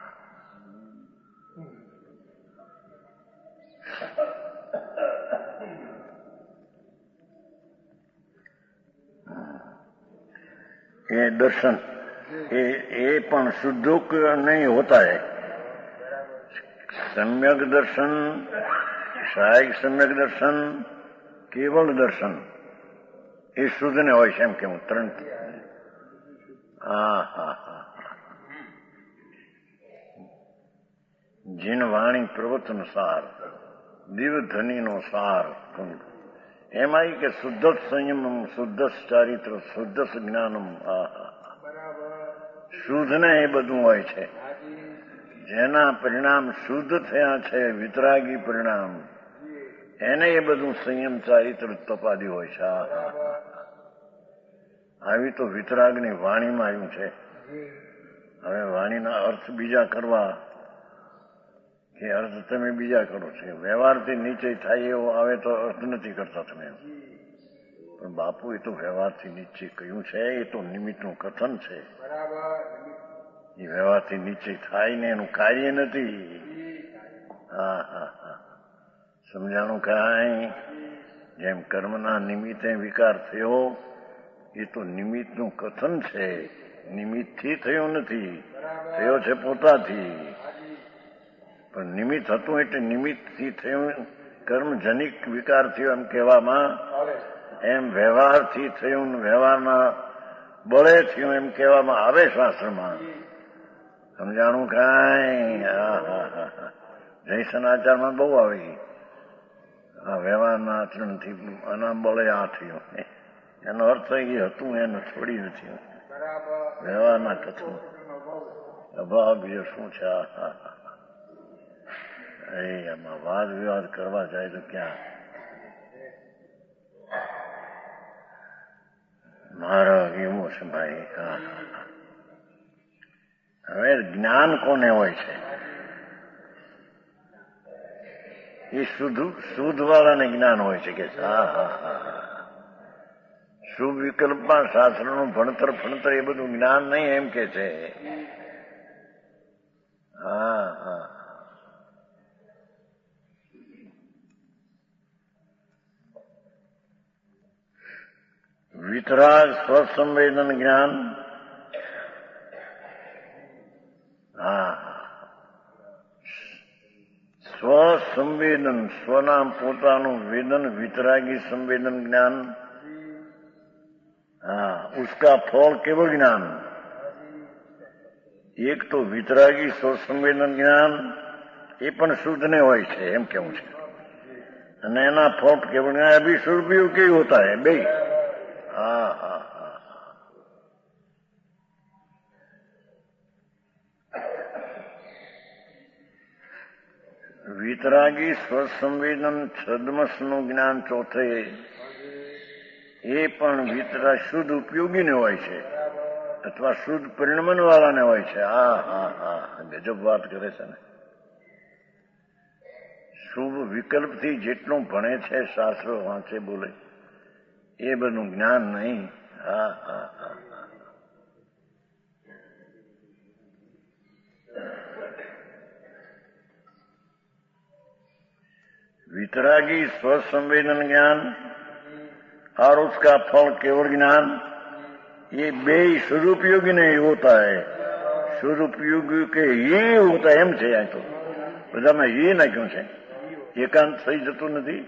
ये दर्शन ये पण शुद्धोक नहीं होता है सम्यक दर्शन सहायक सम्यक दर्शन केवल दर्शन ये शुद्ध ने हो एम के त्रण हाँ हाँ हाँ जिन वाणी प्रवचन सार दिव्य धनी नो सार એમાં કે શુદ્ધ સંયમમ શુદ્ધ ચારિત્ર શુદ્ધ જ્ઞાનમ શુદ્ધ ને એ બધું હોય છે જેના પરિણામ શુદ્ધ થયા છે વિતરાગી પરિણામ એને એ બધું સંયમ ચારિત્ર તપાદી હોય છે આવી તો વિતરાગની વાણીમાં આવ્યું છે હવે વાણીના અર્થ બીજા કરવા કે અર્થ તમે બીજા કરો છો. વ્યવહારથી નીચે થાય એવો આવે તો અર્થ નથી કરતા તમે. પણ બાપુ એ તો વ્યવહારથી નીચે કહ્યું છે, એ તો નિમિત્તનું કથન છે. એ વ્યવહારથી નીચે થાય ને એનું કાર્ય નથી. હા હા હા, સમજાણું કાંઈ? જેમ કર્મના નિમિત્તે વિકાર થયો એ તો નિમિત્તનું કથન છે, નિમિત્તથી થયો નથી, થયો છે પોતાથી. પણ નિમિત્ત હતું એટલે નિમિત્તથી થયું, કર્મજનિક વિકાર થયો એમ કહેવામાં, એમ વ્યવહારથી થયું, વ્યવહારના બળે થયું એમ કહેવામાં આવે શાસ્ત્રમાં. સમજાણું કાંઈ? હા હા હા, જૈસન આચારમાં બહુ આવી. આ વ્યવહારના આચરણથી આના બળે આ થયું, એનો અર્થ એ હતું એને છોડી નથી. વ્યવહારના કથન અભાગ્ય શું છે? એમાં વાદ વિવાદ કરવા જાય તો ક્યાં? મારા એવો છે ભાઈ. હા હા, હવે જ્ઞાન કોને હોય છે? એ શુદ્ધ વાળાને જ્ઞાન હોય છે કે હા હા હા, શુભ વિકલ્પમાં શાસ્ત્રનું ભણતર એ બધું જ્ઞાન નહીં એમ કે છે. હા હા, વિતરાગ સ્વસંવેદન જ્ઞાન. હા, સ્વસંવેદન, સ્વના પોતાનું વેદન, વિતરાગી સંવેદન જ્ઞાન. हाँ, उसका फल केवल ज्ञान. एक तो वितरागी स्व संवेदन ज्ञान એ પણ શુદ્ધ ને હોય છે એમ કેવું છે. અને એના ફળ કેવળ જ્ઞાન અભી શુદ્ધ કેવું હોતા હે બે. હા હા હા, વિતરાગી સ્વસંવેદન છદ્મસનું જ્ઞાન ચોથે એ પણ વિતરા શુદ્ધ ઉપયોગીને હોય છે અથવા શુદ્ધ પરિણમન વાળાને હોય છે. હા હા હા, ગજબ વાત કરે છે ને. શુભ વિકલ્પથી જેટલું ભણે છે, શાસ્ત્ર વાંચે બોલે, એ બધું જ્ઞાન નહીં. હા હા હા, वितरागी स्वसंवेदन ज्ञान और उसका फल केवल ज्ञान, ये बे सदुपयोगी नहीं होता है. सदुपयोगी के ये होता है एम છે. આ તો બધામાં એ નાખ્યું છે. એકાંત થઈ જતું નથી.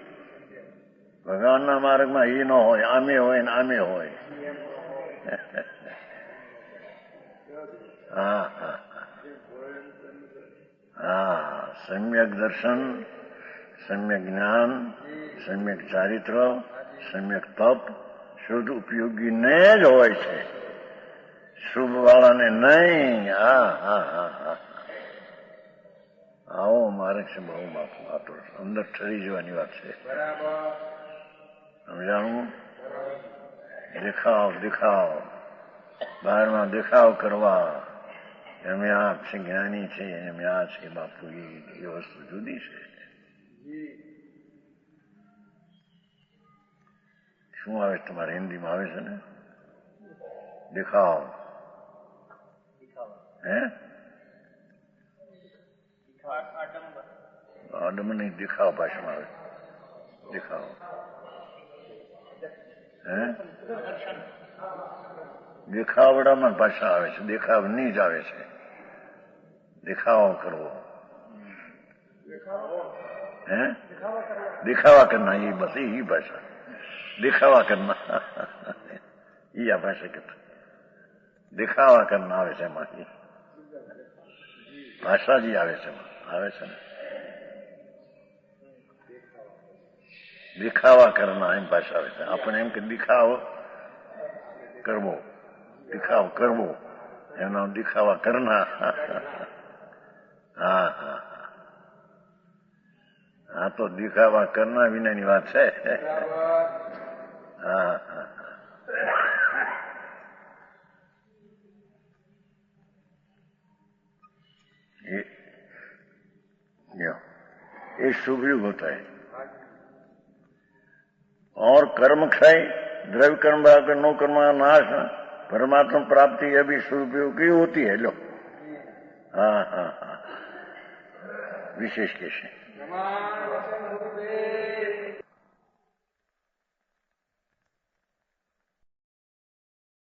ભગવાનના માર્ગમાં એ ન હોય, આમે હોય ને આમે હોય. હા હા હા, સમ્યક દર્શન, સમ્યક જ્ઞાન, સમ્યક ચારિત્ર, સમ્યક તપ શુદ્ધ ઉપયોગીને જ હોય છે, શુભ વાળાને નહીં. હા હા હા હા, આવો મારે છે બહુ બાપુ. આ તો અંદર ઠરી જવાની વાત છે. સમજાણું? દેખાવ બહારમાં દેખાવ કરવા, એમ આ છે જ્ઞાની છે, એમ આ છે બાપુ, એ વસ્તુ જુદી છે. શું આવે તમારે હિન્દીમાં આવે છે ને? દેખાવ. હે? આડમ નહીં, દેખાવ ભાષામાં આવે. દેખાવ. હે? દેખાવડામાં ભાષા આવે છે, દેખાવની જ આવે છે. દેખાવો કરવો. હે? દિખાવા કરના, એ બસ એ ભાષા. દિખાવા કરના, એ આ ભાષા કે દિખાવા કરના આવે છે એમાં. ભાષા જ આવે છે એમાં, આવે છે ને. દિખાવા કરના એમ ભાષા આવે છે. આપણે એમ કે દિખાવ કરવો, દિખાવ કરવો, એનો દિખાવા કરના. હા હા, આ તો દિખાવા કરના વિનાની વાત છે. હા હા, ये शुभयोग होता है। और कर्म क्षय, द्रव्य कर्म भाग नो कर्म नाश, परमात्मा प्राप्ति यह भी शुभयोग की होती है। लो हाँ हाँ हाँ, विशेष कैसे